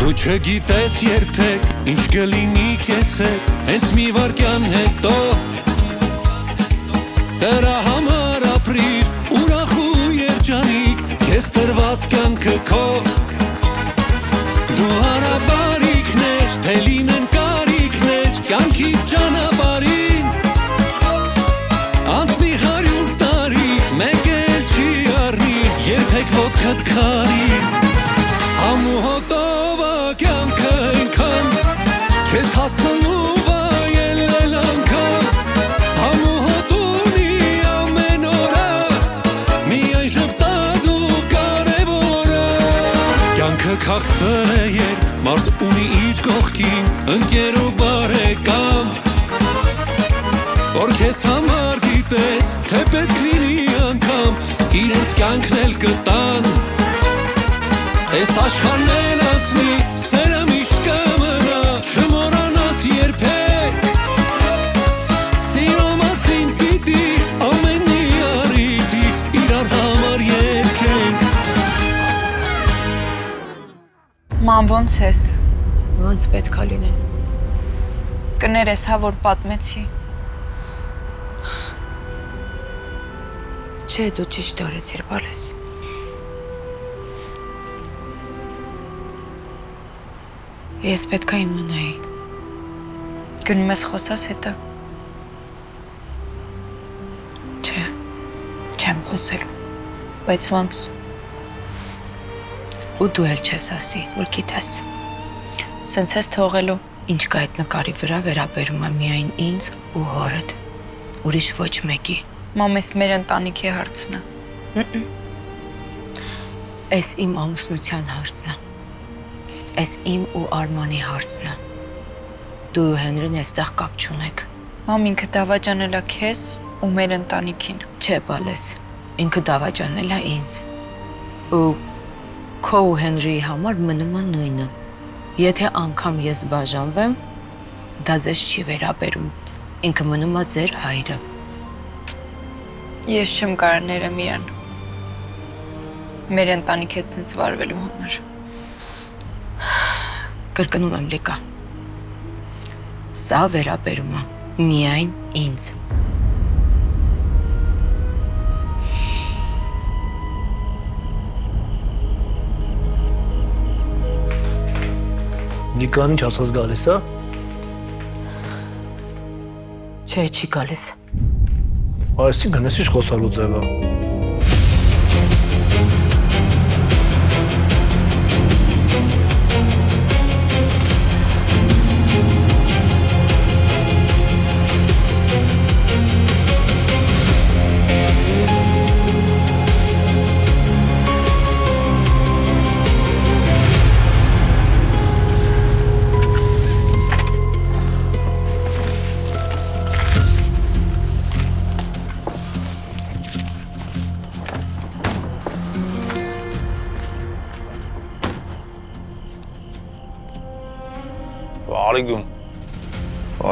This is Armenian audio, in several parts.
Դու չգիտես երբեք ինչ կլինի քեզ հետ հենց մի վայրկյան հետո Դրա համար ապրիր ուրախ ու երջանիկ քեզ տրված կյանքը քո Դու հարաբարիքներ թե լինեն կարիքներ կյանքի ճանապարհին Անցնի 100 տարի մեկ էլ չի առնի երբեք ոտքդ քարի Ամու հոտով կյանքը ինքան Քեզ հասնու վայելել անգամ Ամու հոտունի ամեն օրը Միայն ժպտադու կարևորը Կյանքը քաղցր է երբ մարդ ունի իր կողքին Ընկեր ու բարեկամ Որ քեզ համար գիտես թե պետք լինի անգամ Իրենց կյանքն էլ կտան Այս աշխարհն էլ անցնի, սերը միշտ կմնա, չմոռանաս երբեք Սիրո մասին պիտի ամեն մի առիթի իրար համար երգենք Ման ոնց ես, Ոնց պետք է լինեմ կներես հա որ պատմեցի Չէ դու ճիշտ արեցիր բալես Ես պետք է իմանայի Գնում ես խոսաս հետը Չէ, չեմ խոսելու Բայց ոնց Ու դու էլ չես ասի, որ գիտես Սենց ես թողելու Ինչ կա այդ նկարի վրա վերաբերում է միայն ինձ ու հորդ Ուրիշ ոչ մեկի Մամես մեր ընտանիքի հարցն է Էս իմ ամուսնության հարցն է Էս իմ ու Արմանի հարցն է Դու ու Հենրին այստեղ կապ չունեք Մամ ինքը դավաճանել է քեզ ու մեր ընտանիքին Չէ բալես, ինքը դավաճանել է ինձ Ու քո ու Հենրիի համար մնում է նույնը Եթե անգամ ես բաժանվեմ, դա ձեզ չի վերաբերում Ինքը մնում է ձեր հայրը Ես չեմ կարող ներեմ իրան Մեր ընտանիք հետ սենց վարվելու համար Կրկնում եմ լիկա Սա վերաբերում է միայն ինձ Լիկան ինչ ասած գալիս է Չէ, չի գալիս Այսինքն ես ինչ խոսալու ձև է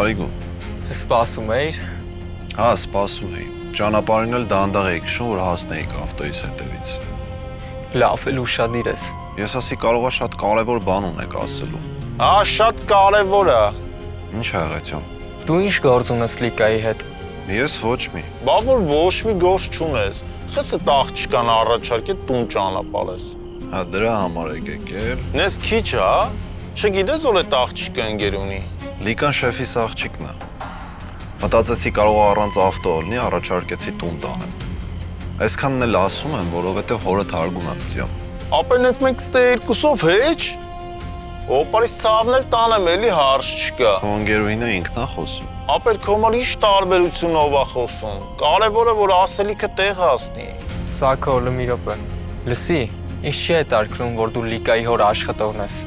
Արիգուն Սպասում էիր Հա, սպասում էի Ճանապարհին էլ դանդաղ էի քշում, որ հասնեիք ավտոյիս հետևից Լավ էլ ուշադիր ես Ես ասի կարող է շատ կարևոր բան ունեք ասելու Հա, շատ կարևոր է Ինչ աղեցյամ Դու ինչ գործ ունես Լիկայի հետ Ես ոչ մի Բա որ ոչ մի գործ չունես Խսը աղջկան առաջարկե տուն ճանապարհես Հա, դրա համար եք եկել Նես քիչ հա Չգիտես որ այդ աղջիկը ընկեր ունի Լիկան շեֆիս աղջիկն է Մտածեցի կարող է առանց ավտո լինի, առաջարկեցի տուն տանեմ Այսքանն էլ ասում եմ, որովհետև հորդ հարգում եմ ձյամ Ապեն ես մենք ստե երկուսով հեչ Օպարիս ցավն էլ տանեմ էլի հարց չկա Քո ընկերուհինը ինքն է խոսում Ապեր քո համար ինչ տարբերությունով է խոսում Կարևորը որ ասելիքը տեղ հասնի Սակո լմի րոպե Լսի, ինչ չի հետարքրում որ դու Լիկայի հոր աշխատողն ես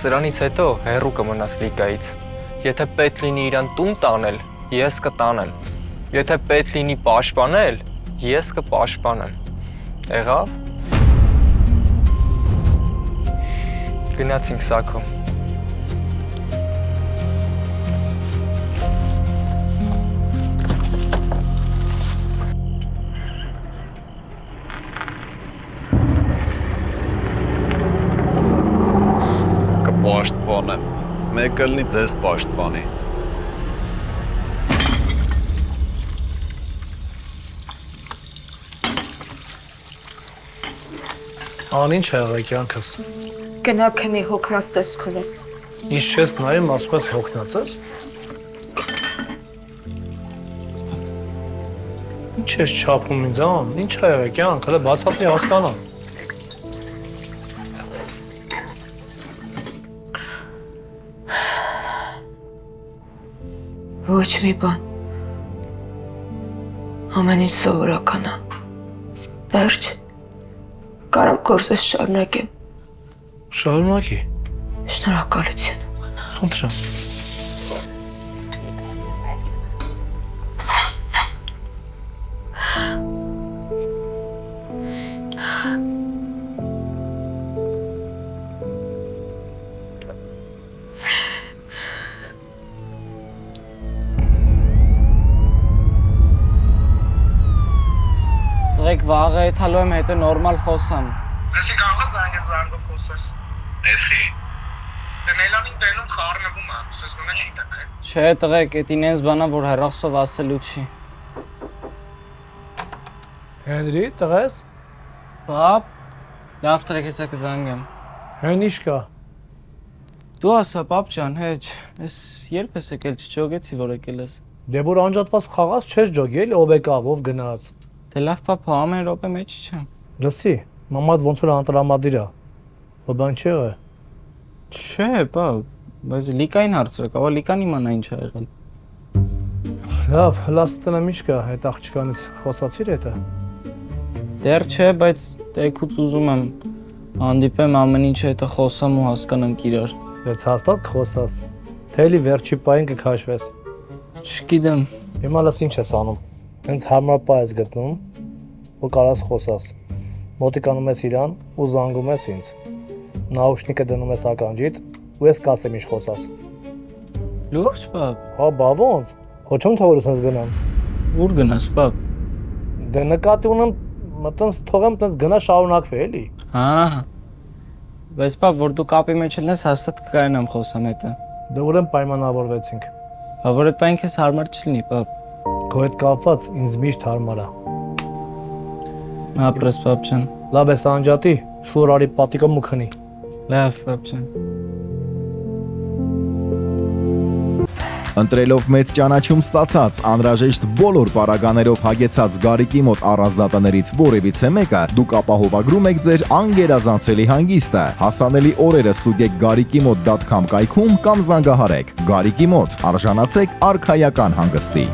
Սրանից հետո հեռու կմնաս Լիկայից Եթե պետք լինի իրան տուն տանել, ես կտանեմ Եթե պետք լինի պաշտպանել, ես կպաշտպանեմ Եղավ Գնացինք Սակո պաշտպանեմ, մեկը լինի ձեզ պաշտպանի։ Ան ինչ ա եղել կյանքս։ Գնա քնի հոգնած տեսքով ես։ Ինչ չես նայում, ասում ես հոգնած ես։ Ինչ ես չափում ինձ ան, ինչ ա եղել կյանք, հələ բացատրի հասկանամ։ Ոչ մի բան։ Ամեն ինչ սովորական է։ Վերջ։ Կարամ գործս շարունակեմ։ Շարունակի։ Շնորհակալություն։ Խնդրեմ։ Տղեկ վաղը եթալու եմ հետը նորմալ խոսամ։ Լսի կարող ես զանգը խոսես։ Ներխի։ Դե Նելանին տենում խառնվում է, սես գոնե չի տակը։ Չէ տղեկ, էդ ինենց բանա, որ հեռախոսով ասելու չի։ Հենրի, տղես։ Պապ, լավ տղեկ հեսա կզանգեմ։ Հեն ինչ կա։ Դու ասա, պապ ջան, հեչ, ես երբ ես եկել չջոգեցի, որ եկել ես։ Դե որ անջատված խաղաց չես ջոգել, ով եկավ, ով գնաց։ Դե լավ պապ, ամեն րոպե մեջ չեմ։ Լսի, մամադ ոնց որ անտրամադիր է։ Ո բան չի եղել։ Չէ, պապ, բայց լիկային հարցը կա, որ լիկան իմանա ինչ ա եղել։ Լավ, հլաստանը ինչ կա, այդ աղջկանից խոսացիր հետը։ Դեռ չէ, բայց տեքուց ուզում եմ հանդիպեմ ամեն ինչ հետը խոսամ ու հասկանանք իրար։ Դες հաստատ կխոսաս։ Թե էլի վերջի պահին կքաշվես։ Չգիտեմ։ Հիմա լս ինչ ես անում։ Հենց հարմար պահ ես գտնում, որ կարաս խոսաս։ Մոտիկանում ես իրան ու զանգում ես ինձ։ Նաուշնիկը դնում ես ականջիդ ու ես կասեմ ինչ խոսաս։ Լուրջ, պապ։ Հա, բա ոնց։ Հոչում թողել ես գնամ։ Ուր գնաս, պապ։ Դե նկատի ունեմ մտած թողեմ տես գնա շարունակվի էլի։ Հա։ Բայց պապ, որ դու կապի մեջ ես, հաստատ կկայանամ խոսամ հետը։ Դե ուրեմն պայմանավորվեցինք։ Բա որ այդ բան քեզ հարմար չլինի, պապ։ Քո հետ կապված ինձ միշտ հարմար է։ Ապրես, պապ ջան։ Լավ ես անջատի, շուր արի պատիկը ու քնի։ Լավ, պապ ջան։ Ընտրելով մեծ ճանաչում ստացած, անհրաժեշտ բոլոր պարագաներով հագեցած Գարիկի մոտ առանձնատներից որևիցե մեկը, դուք ապահովագրում եք ձեր անգերազանցելի հանգիստը։ Հասանելի օրերը ստուգեք garikimot.com կայքում կամ զանգահարեք։ Գարիկի մոտ արժանացեք արքայական հանգստի։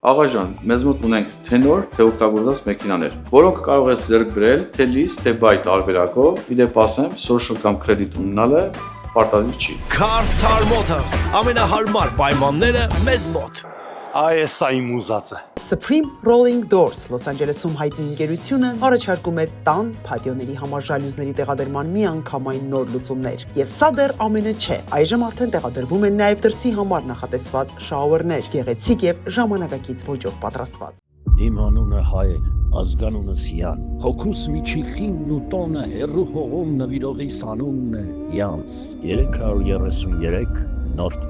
Աղաջան, մեզ մոտ ունենք թե նոր, թե օգտագործված մեքենաներ, որոնք կարող ես ձեռք բերել թե լիզ, թե բայ տարբերակով, իդեպ ասեմ, social կամ credit ունենալը պարտադիր չի։ Car Motors, ամենահարմար պայմանները մեզ մոտ։ Այս այն մուզածը։ Supreme Rolling Doors Los Angeles-ում հայտնի ընկերությունը առաջարկում է տան փաթիոների համար ժալյուզների տեղադրման միանգամայն նոր լուծումներ։ Եվ սա դեռ ամենը չէ։ Այժմ արդեն տեղադրվում են նաև դրսի համար նախատեսված շաուերներ, գեղեցիկ եւ ժամանակակից ոճով պատրաստված։ Իմ անունը Հայ է, ազգանունը Սյան, հոգուս միջի խինն ու տոնը հերու հողում նվիրողի սանունն է Յանս, 333 North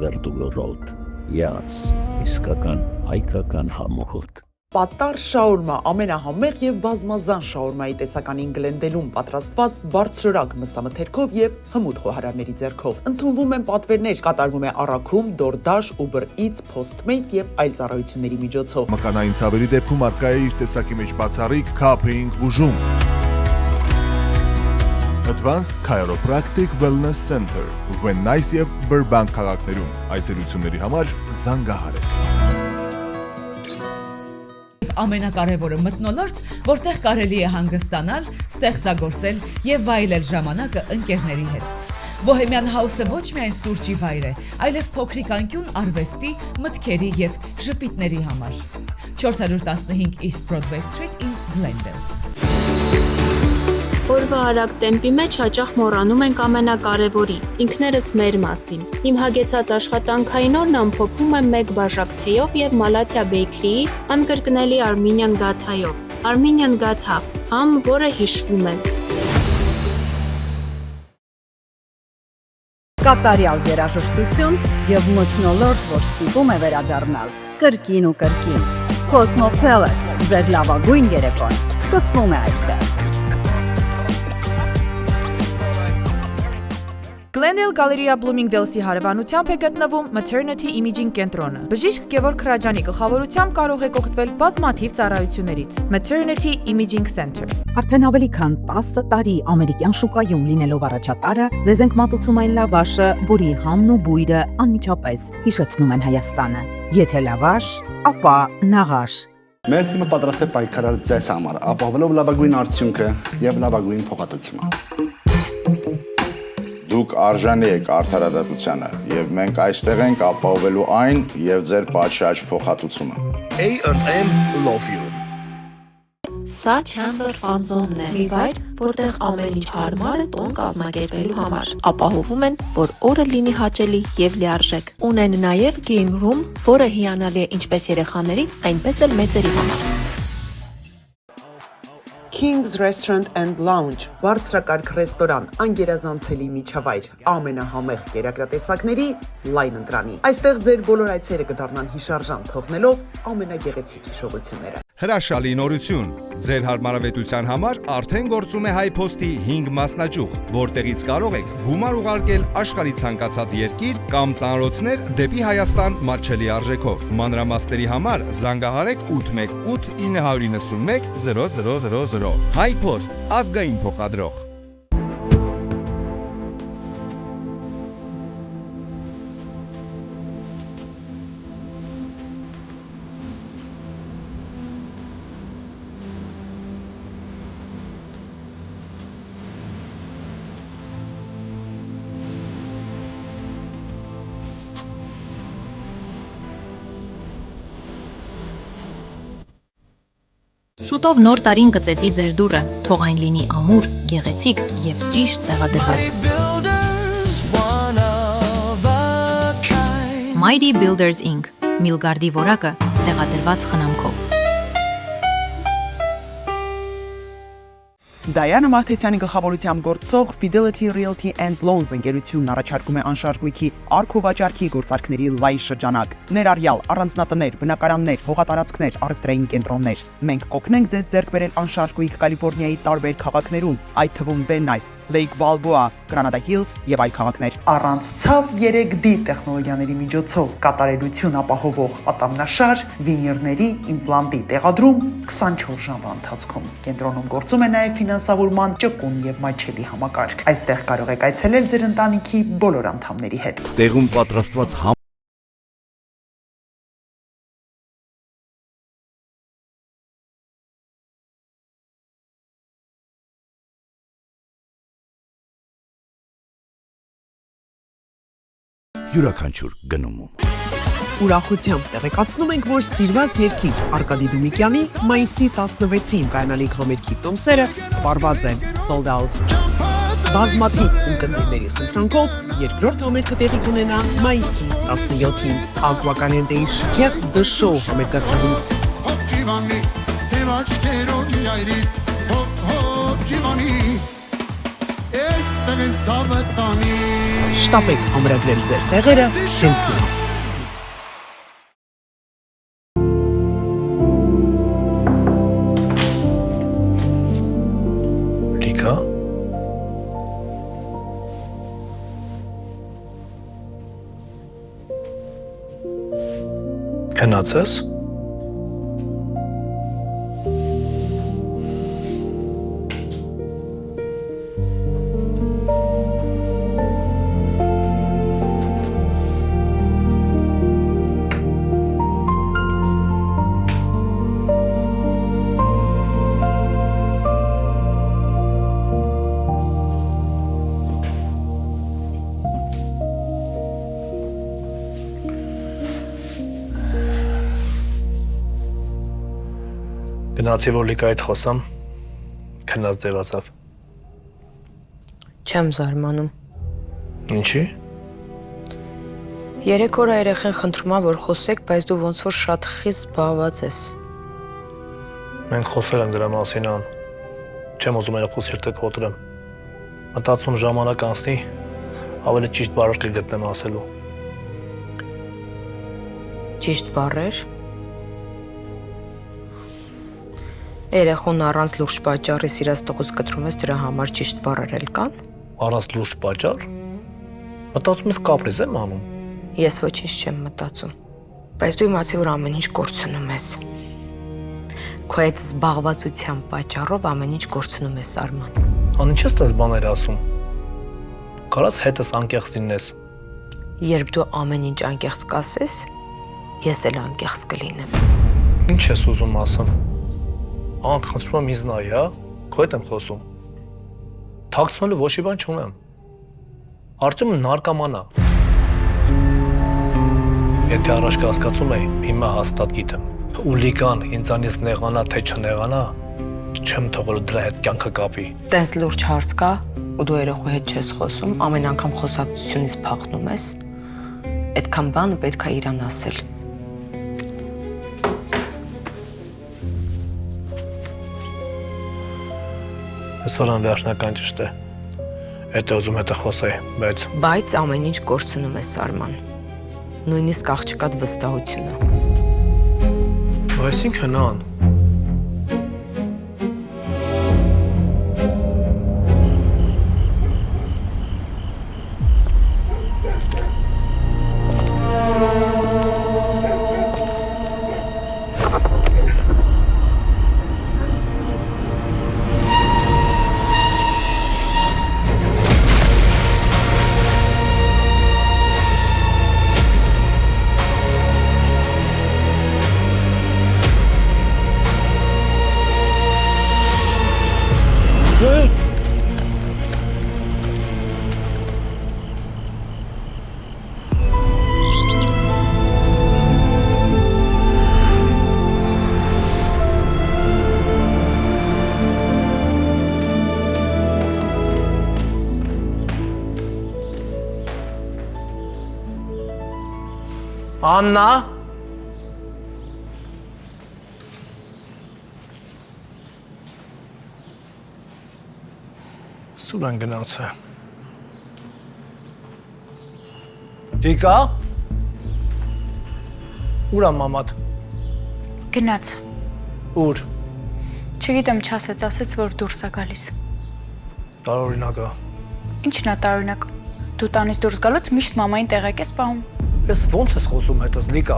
Road, Յանս, իսկական հայկական համոհոտ։ Պատար շաուրմա ամենահամեղ եւ բազմազան շաուրմայի տեսականին Գլենդելում պատրաստված բարձրորակ մսամթերքով եւ հմուտ խոհարարների ձեռքով։ Ընդունվում են պատվերներ, կատարվում է առաքում, DoorDash, Uber Eats, Postmate եւ այլ ծառայությունների միջոցով։ Մկանային ցավերի դեպքում արկա է իր տեսակի մեջ բացառիկ Cupping բուժում։ Advanced Chiropractic Wellness Center, Venice եւ Burbank քաղաքներում։ Այցելությունների համար զանգահարեք։ Ամենակարևորը մթնոլորտ, որտեղ կարելի է հանգստանալ, ստեղծագործել եւ վայելել ժամանակը ընկերների հետ։ Bohemian House-ը ոչ միայն սուրճի վայր է, այլև փոքրիկ անկյուն արվեստի, մտքերի եւ ժպիտների համար։ 415 East Broadway Street in Glendale։ Օրվա արագ տեմպի մեջ հաճախ մոռանում ենք ամենակարևորի՝ ինքներս մեր մասին։ Իմ հագեցած աշխատանքային օրն ամփոփում եմ մեկ բաժակ թեյով եւ Մալաթիա Բեյքրիի անկրկնելի Armenian Gathայով։ Armenian Gatha, համ որը հիշվում է։ կատարյալ երաժշտություն եւ մթնոլորտ, որ ստիպում է վերադառնալ կրկին ու կրկին։ Cosmo Palace, ձեր լավագույն երեկոն սկսվում է այստեղ։ Glendale Galleria Bloomingdale-ի հարևանությամբ է գտնվում Maternity Imaging կենտրոնը։ Բժիշկ Գևորգ Քրաջանի գլխավորությամբ կարող եք օգտվել բազմաթիվ ծառայություններից։ Maternity Imaging Center։ Արդեն ավելի քան 10 տարի ամերիկյան շուկայում լինելով առաջատարը, ձեզ ենք մատուցում այն լավաշը, որի համն ու բույրը անմիջապես հիշեցնում են Հայաստանը։ Եթե լավաշ, ապա նաղաշ։ Մեր թիմը պատրաստ է պայքարել ձեզ համար, ապահովելով լավագույն արդյունքը եւ լավագույն փոխհատուցումը։ Դուք արժանի եք արդարադատությանը եւ մենք այստեղ ենք ապահովելու այն եւ ձեր պատշաճ փոխհատուցումը։ A&M Love You։ Սա Chandler Fun Zone-ն է, մի վայր, որտեղ ամեն ինչ հարմար է տոն կազմակերպելու համար։ Ապահովում են, որ օրը լինի հաճելի եւ լիարժեք։ Ունեն նաեւ game room, որը հիանալի է ինչպես երեխաների, այնպես էլ մեծերի համար։ King's Restaurant and Lounge, բարձրակարգ ռեստորան, անգերազանցելի միջավայր, ամենահամեղ կերակրատեսակների լայն ընտրանի։ Այստեղ ձեր բոլոր այցերը կդառնան հիշարժան, թողնելով ամենագեղեցիկ հիշողությունները։ Հրաշալի նորություն։ Ձեր հարմարավետության համար արդեն գործում է Հայփոստի 5 մասնաճյուղ, որտեղից կարող եք գումար ուղարկել աշխարհի ցանկացած երկիր կամ ծանրոցներ դեպի Հայաստան մատչելի արժեքով։ Մանրամասների համար զանգահարեք 818 991 0000։ Հայփոստ, ազգային փոխադրող։ Շուտով նոր տարին կծեծի ձեր դուռը, թող այն լինի ամուր, գեղեցիկ եւ ճիշտ տեղադրված։ Mighty Builders Inc. Միլգարդի որակը տեղադրված խնամքով։ Դայանը Մարտեսյանի գլխավորությամբ գործող Fidelity Realty and Loans ընկերությունն առաջարկում է անշարժույթի առք-ու-վաճառքի գործարքների լայն շրջանակ։ Ներառյալ առանձնատներ, բնակարաններ, հողատարածքներ, առևտրային կենտրոններ։ Մենք կօգնենք ձեզ ձեռք բերել անշարժույթ Կալիֆոռնիայի տարբեր քաղաքներում, այդ թվում Van Nuys, Lake Balboa, Granada Hills եւ այլ քաղաքներ։ Առանց ցավ 3D տեխնոլոգիաների միջոցով կատարելություն ապահովող ատամնաշար, վինիրների, իմպլանտի տեղադրում 24 ժամվա ընթացքում։ Կենտրոնում գործում է նաեւ ֆինանսավորման ճկուն եւ մատչելի համակարգ։ Այստեղ կարող եք այցելել ձեր ընտանիքի բոլոր անդամների հետ։ Տեղում պատրաստված յուրաքանչյուր գնումում։ Ուրախությամբ տեղեկացնում ենք, որ սիրված երկիր Արկադի Դումիկյանի մայիսի 16-ին կայանալիք համերգի տոմսերը սպառված են, sold out։ Բազմաթիվ ունկնդիրների խնդրանքով երկրորդ համերգը տեղի կունենա մայիսի 17-ին Agua Caliente-ի շքեղ The Show համերգասրահում։ Շտապեք ամրագրել ձեր տեղերը հենց հիմա։ Լիքա։ Քնացես։ Գնացի որ լիկայի հետ խոսամ, քնած ձևացավ։ Չեմ զարմանում։ Ինչի։ 3 օր երեխեն խնդրում ա որ խոսեք, բայց դու ոնց որ շատ խիստ զբաղված ես։ Մենք խոսել ենք դրա մասին ան։ Չեմ ուզում երախու սիրտը կոտրեմ։ Մտածում ժամանակ անցնի, Ավելի ճիշտ բառեր կգտնեմ ասելու։ Ճիշտ բառեր։ Երեխուն առանց լուրջ պատճառի սիրած տղուց կտրում ես, դրա համար ճիշտ բառեր էլ կան։ Առանց լուրջ պատճառ։ Մտածում ես կապրիզ եմ անում։ Ես ոչինչ չեմ մտածում։ Բայց դու իմացի, որ ամեն ինչ կորցնում ես։ Քո այդ զբաղվածության պատճառով ամեն ինչ կորցնում ես, Արման։ Անի չես տես բաներ ասում։ Կարաս հետս անկեղծ լինես։ Երբ դու ամեն ինչ անկեղծ կասես, ես էլ անկեղծ կլինեմ։ Ինչ ես ուզում ասեմ։ Անք խնդրում եմ ինձ նայ, հա։ Քո հետ եմ խոսում։ Թաքցնելու ոչ մի բան չունեմ։ Արտյոմը նարկոման է։ Եթե առաջ կհասկացում էի, հիմա հաստատ գիտեմ։ Ու լիկան ինձանից նեղանա, թե չնեղանա, չեմ թողելու դրա հետ կյանքը կապի։ Տես լուրջ հարց կա, ու դու երեխու հետ չես խոսում, ամեն անգամ խոսակցությունից փախնում ես։ Այդքան բանը պետք է իրան ասել։ Այսօր անվերջնական ճիշտ է։ Եթե ուզում հետը խոսեի, Բայց ամեն ինչ կորցնում ես, Արման։ Նույնիսկ աղջկադ վստահությունը։ Այսինքն ան։ Աննա։ Սուրան գնաց է։ Լիկա։ Ուր է մամատ։ Գնաց։ Ուր։ Չգիտեմ, ասեց, որ դուրս է գալիս։ Տարօրինակ է։ Ինչն է տարօրինակ։ Դու տանից դուրս գալուց միշտ մամային տեղակ ես պահում։ Ես ոնց ես խոսում հետս, Լիկա։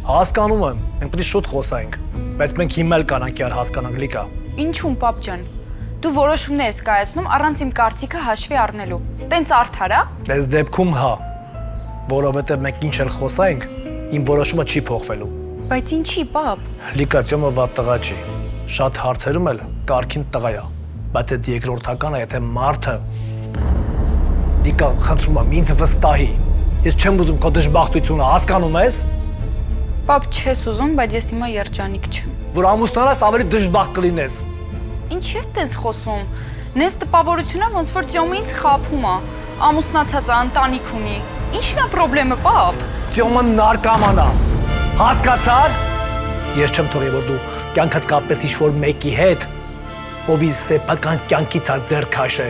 Հասկանում եմ, մենք պետք է շուտ խոսայինք, բայց մենք հիմա էլ կանանք իրար հասկանանք, Լիկա։ Ինչու՞մ, պապ ջան։ Դու որոշումներ ես կայացնում առանց իմ կարծիքը հաշվի առնելու։ Տենց արդար է։ Այս դեպքում հա, որովհետև մենք ինչ էլ խոսայինք, իմ որոշումը չի փոխվելու։ Բայց ինչի, պապ։ Լիկա, Տյոմը վատ տղա չի։ Շատ հարցերում էլ կարգին տղա է, բայց այդ երկրորդականը, եթե մարդը Լիկա, խնդրում եմ, ինձ վստահի։ Ես չեմ ուզում քո դժբախտությունը, հասկանում ես։ Պապ, չես ուզում, բայց ես հիմա երջանիկ չեմ։ Որ ամուսնանաս ավելի դժբախտ կլինես։ Ինչ ես տենց խոսում։ Նես տպավորությունը ոնց որ Տյոմը ինձ խաբում է։ Ամուսնացած է, ընտանիք ունի։ Ինչն է խնդրեմը, պապ։ Տյոմը նարկոման է։ Հասկացար։ Ես չեմ թողի, որ դու կյանքդ կապես ինչ-որ մեկի հետ, ով իր սեփական կյանքից է ձեռ քաշե։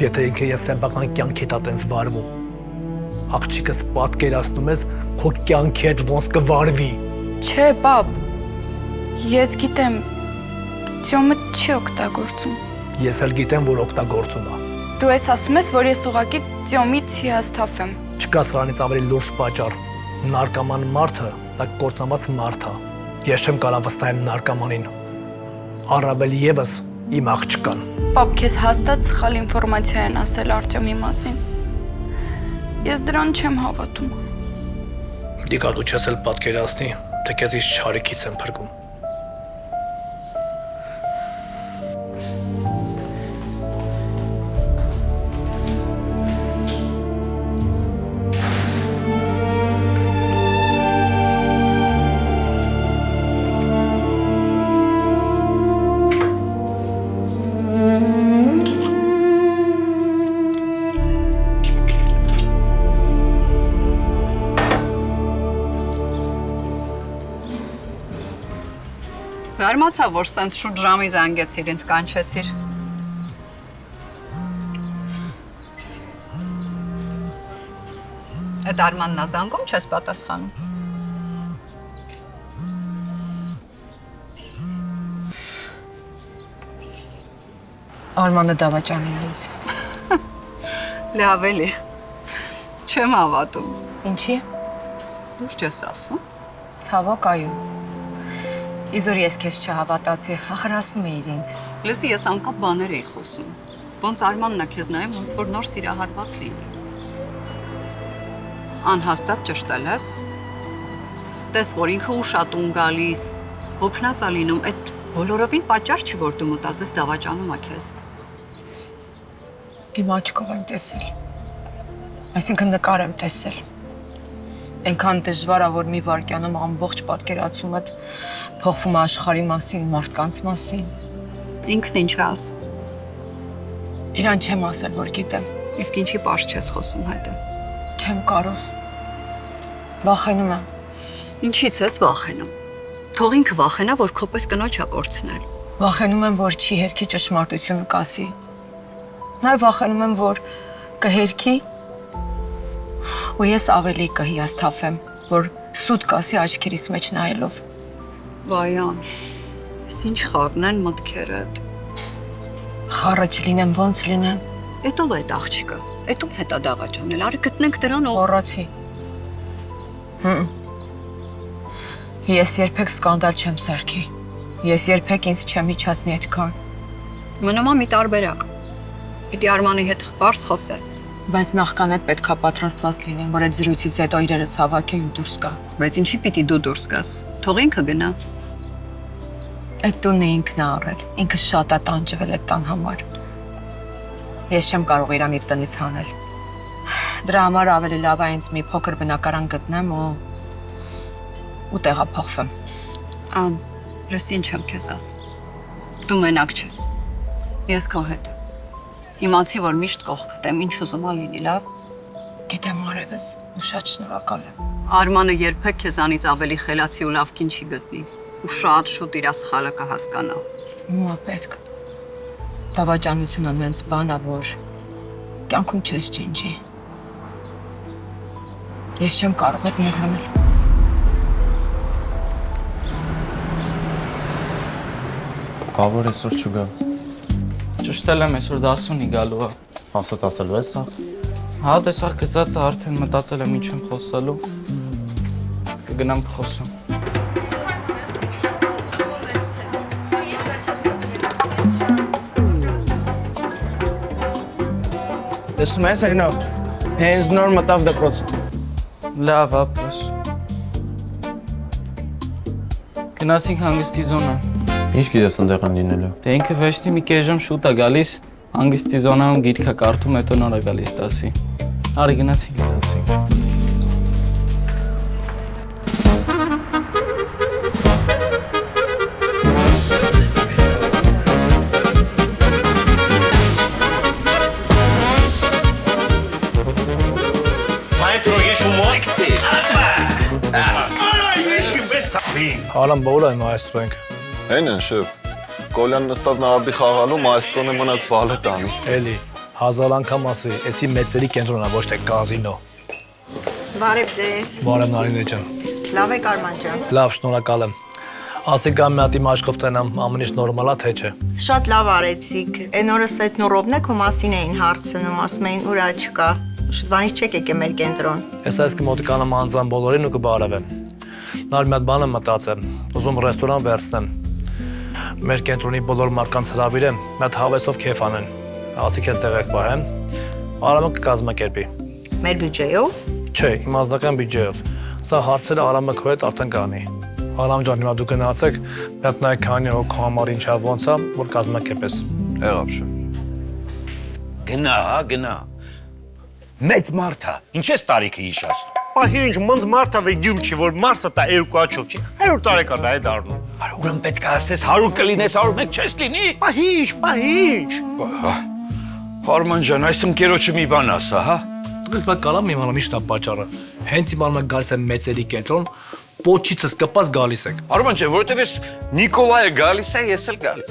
Եթե ինքը ես սեփական կյանքիդ ատենց վարվում, աղջիկս պատկերացնում ես քո կյանքի հետ ոնց կվարվի։ Չէ, պապ։ Ես գիտեմ, Տյոմը չի օգտագործում։ Ես էլ գիտեմ, որ օգտագործում է։ Դու ես ասում ես, որ ես ուղղակի Տյոմից հիասթափ եմ։ Չկա սրանից ավելի լուրջ պատճառ։ Նարկոման մարդը դա կործանված մարդ է։ Ես չեմ կարող վստահեմ նարկոմանին։ Առավել եւս իմ աղջկան։ Պապ, քեզ հաստատ սխալ ինֆորմացիա են ասել Արտյոմի մասին։ Ես դրան չեմ հավատում։ Լիկա, դու չես էլ պատկերացնի, թե քեզ ինչ չարիքից եմ փրկում։ Զարմացա, որ սենց շուտ ժամի զանգեցիր, ինձ կանչեցիր։ Հետ Արմանն ազանգում չես պատասխանում։ Արմանը դավաճանին ինձ։ Լավ էլի։ Չեմ հավատում։ Ինչի՞։ Լուրջ ես ասում։ Ցավոք այո։ Իզոր ես քեզ չհավատացի, ախր ասում էիր ինձ։ Լսի, ես անկապ բաներ էի խոսում։ Ոնց Արմանն է քեզ նայում, ոնց որ նոր սիրահարված լինի։ Անհաստատ ճշտել ես։ Տես, որ ինքը ուշատուն գալիս, հոգնած է լինում, այդ բոլորովին պատճառ չի, որ դու մտածես դավաճանում է քեզ։ Իմ աչքով եմ տեսել։ Այսինքն նկար եմ տեսել։ Այնքան դժվար է, որ մի վայրկյանում ամբողջ պատկերացումդ փոխվում է աշխարհի մասին, մարդկանց մասին։ Ինքն ինչ է ասում։ Իրան չեմ ասել, որ գիտեմ։ Իսկ ինչի պարզ չես խոսում հետը։ Չեմ կարող։ Վախենում եմ։ Ինչից ես վախենում։ Թող ինքը վախենա, որ քոպես կնոջ է կորցնել։ Վախենում եմ, որ չի հերքի ճշմարտությունը կասի։ Նաև վախենում եմ, որ կհերքի ու ես ավելի կհիասթափեմ, որ սուտ կասի աչքերիս մեջ նայելով։ Վայան, ես ինչ խառն են մտքերդ։ Խառը չլինեմ, ոնց լինեմ։ Էդ ով է այդ աղջիկը։ Էդ ում հետ է դավաճանել։ Արի գտնենք դրան ով։ Խոռացի։ Ես երբեք սկանդալ չեմ սարքի։ Ես երբեք ինձ չեմ իջացնի այդքան։ Մնում է մի տարբերակ։ Պիտի Արմանի հետ պարզ խոսես։ Բայց նախքան այդ պետքա պատրաստված լինեմ, որ այդ զրույցից հետո իրերս հավաքեի ու դուրս գա։ Բայց ինչի պիտի դու դուրս գաս։ Թող ինքը գնա։ Այդ տունն է ինքն է առել։ Ինքը շատ է տանջվել այդ տան համար։ Ես չեմ կարող իրան իր տնից հանել։ Դրա համար ավելի լավ է ինձ մի փոքր բնակարան գտնեմ ու տեղափոխվեմ։ Ան, լս ինչ եմ քեզ ասում։ Դու մենակ չես։ Ես քո հետ։ Իմացի, որ միշտ կողքդ եմ, ինչ ուզում ա լինի, լավ։ Գիտեմ արևս, ու շատ շնորհակալ եմ։ Արմանը երբեք քեզանից ավելի խելացի ու լավ կին չի գտնի։ Ու շատ շուտ իր սխալը կհասկանա։ Հիմա պետք։ Դավաճանությունը նենց բան է, որ կյանքում չես ջնջի։ Ես չեմ կարող այդ մոռանալ։ Բավոր այսօր չգա։ Ճշտել եմ այսօր 10-ի գալու է։ Հաստ ասելու ես հա։ Հա, տեսախ գծած է, արդեն մտածել եմ ինչ եմ խոսալու։ Կգնամ կխոսում։ Տեսնում ես այնով, հենց նոր մտավ դպրոց։ Լավ, ապրես։ Գնացինք հանգստի զոնա։ Ինչ գիտես ընդեղան լինելու։ Դե ինքը վեճտի մի կես ժամ շուտ է գալիս, հանգստի զոնայում գիրք է կարդում, հետո նոր է գալիս 10-ի։ Արի գնացինք։ Հարամ բոլոր այն մայստրո ենք։ Հեն են շեվ։ Կոլյան նստավ նարդի խաղալու, մայստրոն է մնաց բալը տանի։ Էլի, 1000 անգամ ասի, էսի մեծերի կենտրոնն է, ոչ թե կազինո։ Բարև ձեզ։ Բարև Նարինե ջան։ Լավ եք Արման ջան։ Լավ, շնորհակալ եմ։ Ասիկա մի հատ իմ աշխով տենամ, ամեն ինչ նորմալ է, թե չէ։ Շատ լավ արեցիք։ Այն օրս այդ նորովն եք ու մասին էին հարցնում, ասում էին ուր աչկա։ Շուտվանից չեք եկե մեր կենտրոն։ Ես այս կմոտիկանամ անձան բոլորին ու կբարևեմ։ Նար մի հատ բան եմ մտածել, ուզում ռեստորան վերցնեմ։ Մեր կենտրոնի բոլոր մարդկանց հրավիրեմ, մի հատ հավեսով քեֆ անեն։ Ասիկ ես տեղեք պահեմ, Արամը կկազմակերպի։ Մեր բյուջեով։ Չէ, իմ անձնական բյուջեով։ Սա հարցերը Արամը քո հետ արդեն կանի։ Արամ ջան, հիմա դու գնացեք, մի հատ նայեք քանի հոգու համար ինչա ոնց է, որ կազմակերպես։ Եղավ շո։ Գնա։ Մեծ մարդ է, ինչ ես տարիքը հիշացնում։ Պահի ինչ մոնց մարդ է վեդյում չի, որ մարսը տա 2 աչոք չի, 100 տարեկան է դառնում։ Ուրեմն պետք է ասես 100 կլինես, 101 չես լինի։ Պահի ինչ։ Արման ջան, այս ընկերոջը մի բան ասա, հա։ Դուք բա կալամ իմանամ ի՞նչն է պատճառը։ Հենց իմանամ գալիս եմ մեծերի կենտրոն, պոչիցս կպած գալիս եք։ Արման ջան, որովհետև ես Նիկոլայը գալիս է, ես էլ գալիս։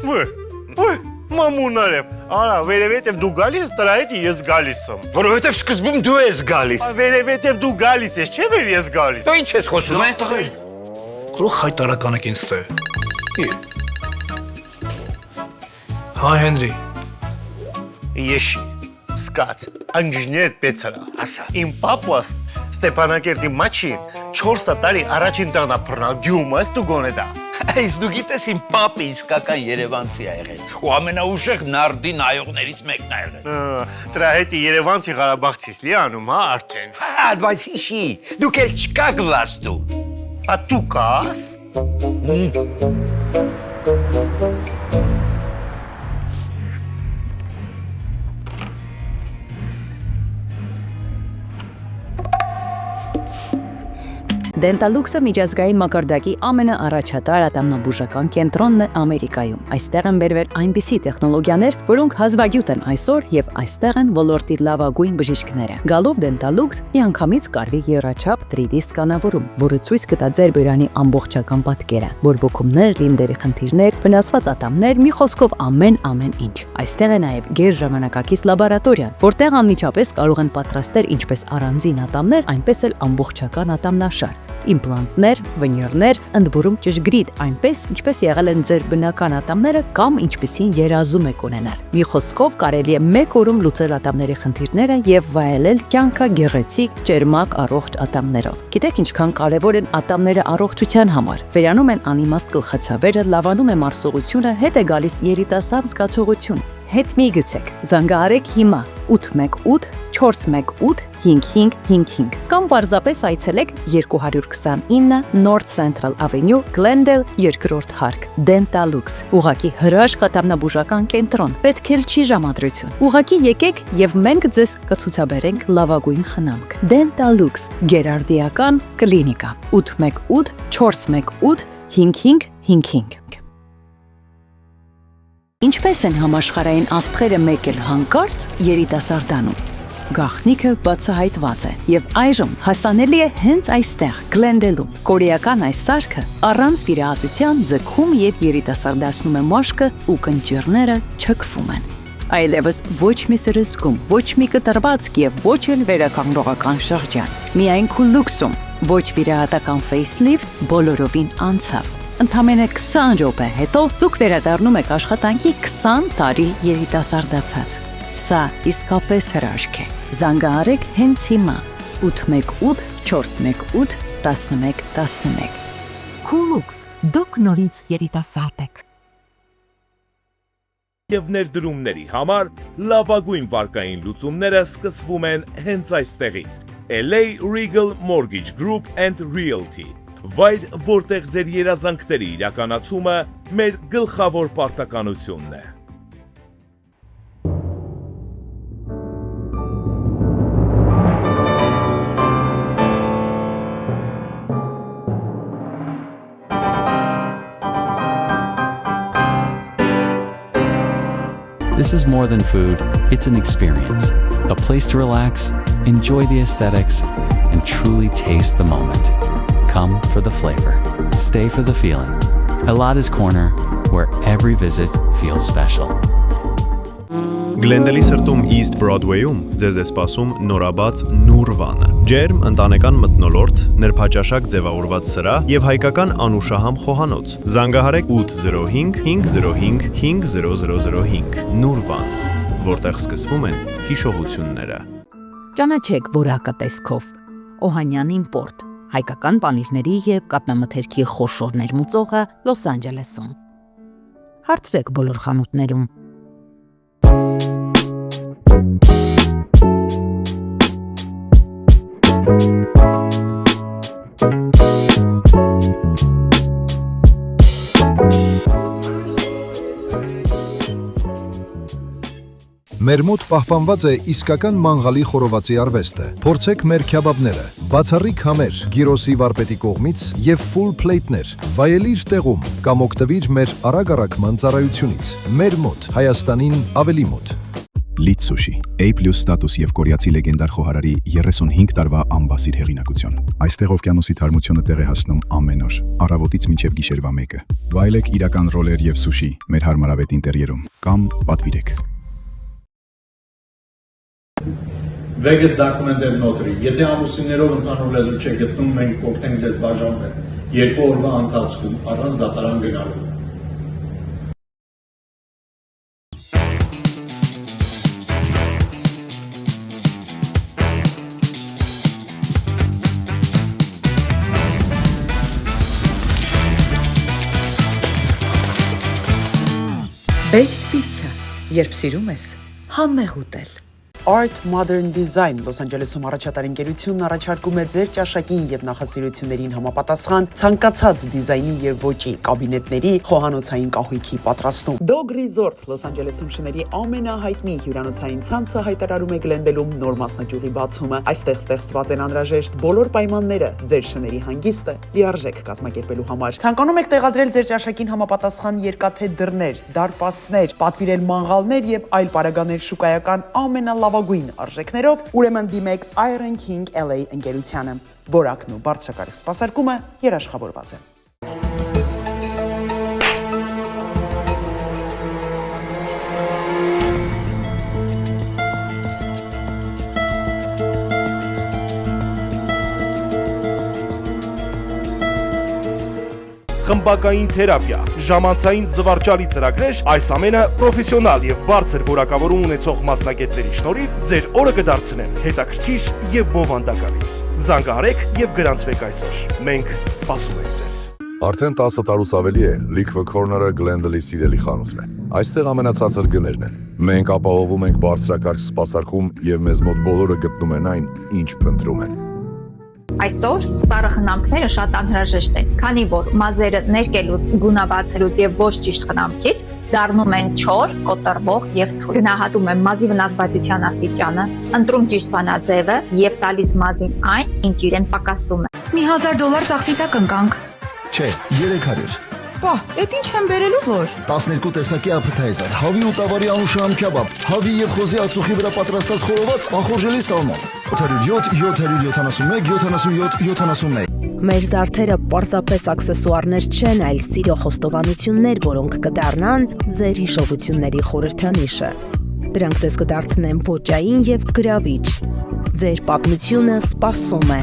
Մամուներև, արա, վերևետև դու գալիս, դրա հետ ես գալիս եմ։ Որովհետև սկզբում դու ես գալիս։ Վերևետև դու գալիս ես, չէ՞ որ ես գալիս։ Դու ինչ ես խոսում, է։ Քրող հայտարարական եք ինձ թե։ Հայ Հենրի։ Եշի, սկաց, անգժներ պեցարա։ Իմ պապուս Ստեփանակերտի մաչին 4 տարի առաջին տան ապրնալ դյումս դու գոնե դա։ Այս դու գիտես իմ պապը իսկական երևանցի ա եղել ու ամենաուժեղ նարդի նայողներից մեկն ա եղել։ Դրա հետ Երևանցի Ղարաբաղցիս լի անում, հա, արդեն։ Հա, բայց ինչի, դուք էլ չկաք վաստու։ Բա դու կաս։ Դենտալուքսը միջազգային մակարդակի ամենաառաջատար ատամնաբուժական կենտրոնն է Ամերիկայում։ Այստեղ են բերվել այնպիսի տեխնոլոգիաներ, որոնք հազվագյուտ են այսօր եւ այստեղ են ոլորտի լավագույն բժիշկները։ Գալով Դենտալուքս միանգամից կարվի եռաչափ 3D սկանավորում, որը ցույց կտա ձեր բյուրանի ամբողջական պատկերը, բորբոքումներ, լինդերի խնդիրներ, վնասված ատամներ, մի խոսքով ամեն ինչ։ Այստեղ է նաեւ գերժամանակակից լաբորատորիա, որտեղ անմիջապես կարող են պատրաստել ինչպես առանձին ատամներ, այնպես էլ ամբողջական ատամնաշար։ Իմպլանտներ, վինիրներ, ընդբուրում ճշգրիտ, այնպես ինչպես եղել են ձեր բնական ատամները կամ ինչպիսին երազում եք ունենալ։ Մի խոսքով կարելի է մեկ օրում լուծել ատամների խնդիրները եւ վայելել կյանքը գեղեցիկ, ճերմակ, առողջ ատամներով։ Գիտեք ինչքան կարեւոր են ատամները առողջության համար։ Վերանում են անիմաստ գլխացավերը, լավանում է մարսողությունը, հետ է գալիս երիտասարդ զգացողություն։ Հետ մի գցեք, զանգահարեք հիմա 818 418 5555 կամ պարզապես այցելեք 229 North Central Avenue, Glendale, 2-րդ հարկ, Dentallux, ուղղակի հրաշք ատամնաբուժական կենտրոն, պետք էլ չի ժամադրություն, ուղղակի եկեք և մենք ձեզ կցուցաբերենք լավագույն խնամք, Dentallux, գերարդիական կլինիկա, 818 418 5555 Ինչպես են համաշխարհային աստղերը մեկ էլ հանկարծ երիտասարդանում։ Գաղտնիքը բացահայտված է եւ այժմ հասանելի է հենց այստեղ, Գլենդելում։ Կորեական այս սարքը առանց վիրահատության ձգում եւ երիտասարդացնում է մաշկը ու կնճիռները չքվում են։ Այլևս ոչ մի սրսկում, ոչ մի կտրվածք եւ ոչ էլ վերականգնողական շրջան։ Միայն քուլուքսում, ոչ վիրահատական facelift բոլորովին անցավ։ Ընդամենը 20 րոպե հետո դուք վերադառնում եք աշխատանքի 20 տարի երիտասարդացած։ Սա իսկապես հրաշք է։ Զանգահարեք հենց հիմա 818 418 1111 Քուլուքս, դուք նորից երիտասարդ եք։ Եվ ներդրումների համար լավագույն վարկային լուծումները սկսվում են հենց այստեղից։ LA Regal Mortgage Group and Realty Վայր, որտեղ ձեր երազանքների իրականացումը մեր գլխավոր պարտականությունն է։ This is more than food, it's an experience. A place to relax, enjoy the aesthetics, and truly taste the moment. Come for the flavor, stay for the feeling. Elada's Corner, where every visit feels special. Գլենդելի սրտում East Broadway-ում ձեզ է սպասում նորաբաց Նուրվանը։ Ջերմ ընտանեկան մթնոլորտ, նրբաճաշակ ձևավորված սրահ եւ հայկական անուշահամ խոհանոց։ Զանգահարեք 805 505 5005 Նուրվան, որտեղ սկսվում են հիշողությունները։ Ճանաչեք որակը տեսքով։ Օհանյան իմպորտ, հայկական պանիրների եւ կատնամթերքի խոշոր ներմուծողը Լոս Անջելեսում։ Հարցրեք բոլոր խանութներում։ Մեր մոտ պահպանված է իսկական մանղալի խորովածի արվեստը։ Փորձեք մեր քյաբաբները, բացառիկ համեր, գիրոսի վարպետի կողմից եւ full plate-ներ։ Վայելիր տեղում կամ օգտվիր մեր արագ առաքման ծառայությունից։ Մեր մոտ, Հայաստանին ավելի մոտ։ Լիթ Սուշի, A+ ստատուս եւ կորեացի լեգենդար խոհարարի 35 տարվա ամբասիր հեղինակություն։ Այստեղ օվկիանոսի թարմությունը տեղ է հասնում ամեն օր, առավոտից մինչև գիշերվա 1-ը։ Վայելեք իրական ռոլեր եւ սուշի մեր հարմարավետ ինտերիերում կամ պատվիրեք։ Vegas document-ը նոտրի։ Եթե ամուսիններով ընդհանուր լեզու չեք գտնում, մենք կօգնենք ձեզ բաժանվել 2 օրվա ընթացքում առանց դատարան գնալու։ Baked pizza, երբ սիրում ես, համեղ ուտել։ Art Modern Design Լոս Անջելեսում առաջատար ընկերությունն առաջարկում է ձեր ճաշակին եւ նախասիրություններին համապատասխան ցանկացած դիզայնի եւ ոճի կաբինետների խոհանոցային կահույքի պատրաստում։ Dog Resort Լոս Անջելեսում շների ամենահայտնի հյուրանոցային ցանցը հայտարարում է Գլենդելում նոր մասնաճյուղի բացումը։ Այստեղ ստեղծված են անհրաժեշտ բոլոր պայմանները ձեր շների հանգիստը լիարժեք կազմակերպելու համար։ Ցանկանում եք տեղադրել ձեր ճաշակին համապատասխան երկաթե դռներ, դարպասներ, պատվիրել մանգալներ եւ այլ պարագաներ շուկայական ամենալավագույն արժեքներով, ուրեմն դիմեք Iron King LA ընկերությանը։ Որակն ու բարձրակարգ սպասարկումը երաշխավորված է։ Խմբակային թերապիա, ժամանցային զվարճալի ծրագրեր, այս ամենը պրոֆեսիոնալ եւ բարձր որակավորում ունեցող մասնագետների շնորհիվ ձեր օրը կդարձնեն հետաքրքիր եւ բովանդակալից։ Զանգահարեք եւ գրանցվեք այսօր։ Մենք սպասում ենք ձեզ։ Արդեն 10 տարուց ավելի է Liquor Corner-ը Glendale-ի սիրելի խանութն է։ Այստեղ ամենացածր գներն են։ Մենք ապահովում ենք բարձրակարգ սպասարկում եւ մեզ մոտ բոլորը գտնում են այն, ինչ փնտրում են։ Այսօր տարը խնամքները շատ անհրաժեշտ են, քանի որ մազերը ներկելուց, գունավորելուց եւ ոչ ճիշտ խնամքից դառնում են չոր, կոտրվող եւ թույլ։ Գնահատում եմ մազի վնասվածության աստիճանը, ընտրում ճիշտ բանաձևը եւ տալիս մազին այն, ինչ իրեն պակասում է։ Մի $1000 ծախսի տակ ընկանք։ Չէ, 300։ Պահ, այդ ինչ եմ բերելու որ։ 12 տեսակի appetizer, հավի ու տավարի անուշահամ քեբաբ, հավի եւ խոզի ածուխի վրա պատրաստած խորոված ախորժելի սալմոն։ 807 771 77 71։ Մեր զարդերը պարզապես աքսեսուարներ չեն, այլ սիրո խոստովանություններ, որոնք կդառնան ձեր հիշողությունների խորհրդանիշը։ Դրանք ձեզ կդարձնեն ոճային եւ գրավիչ։ Ձեր պատմությունը սպասում է։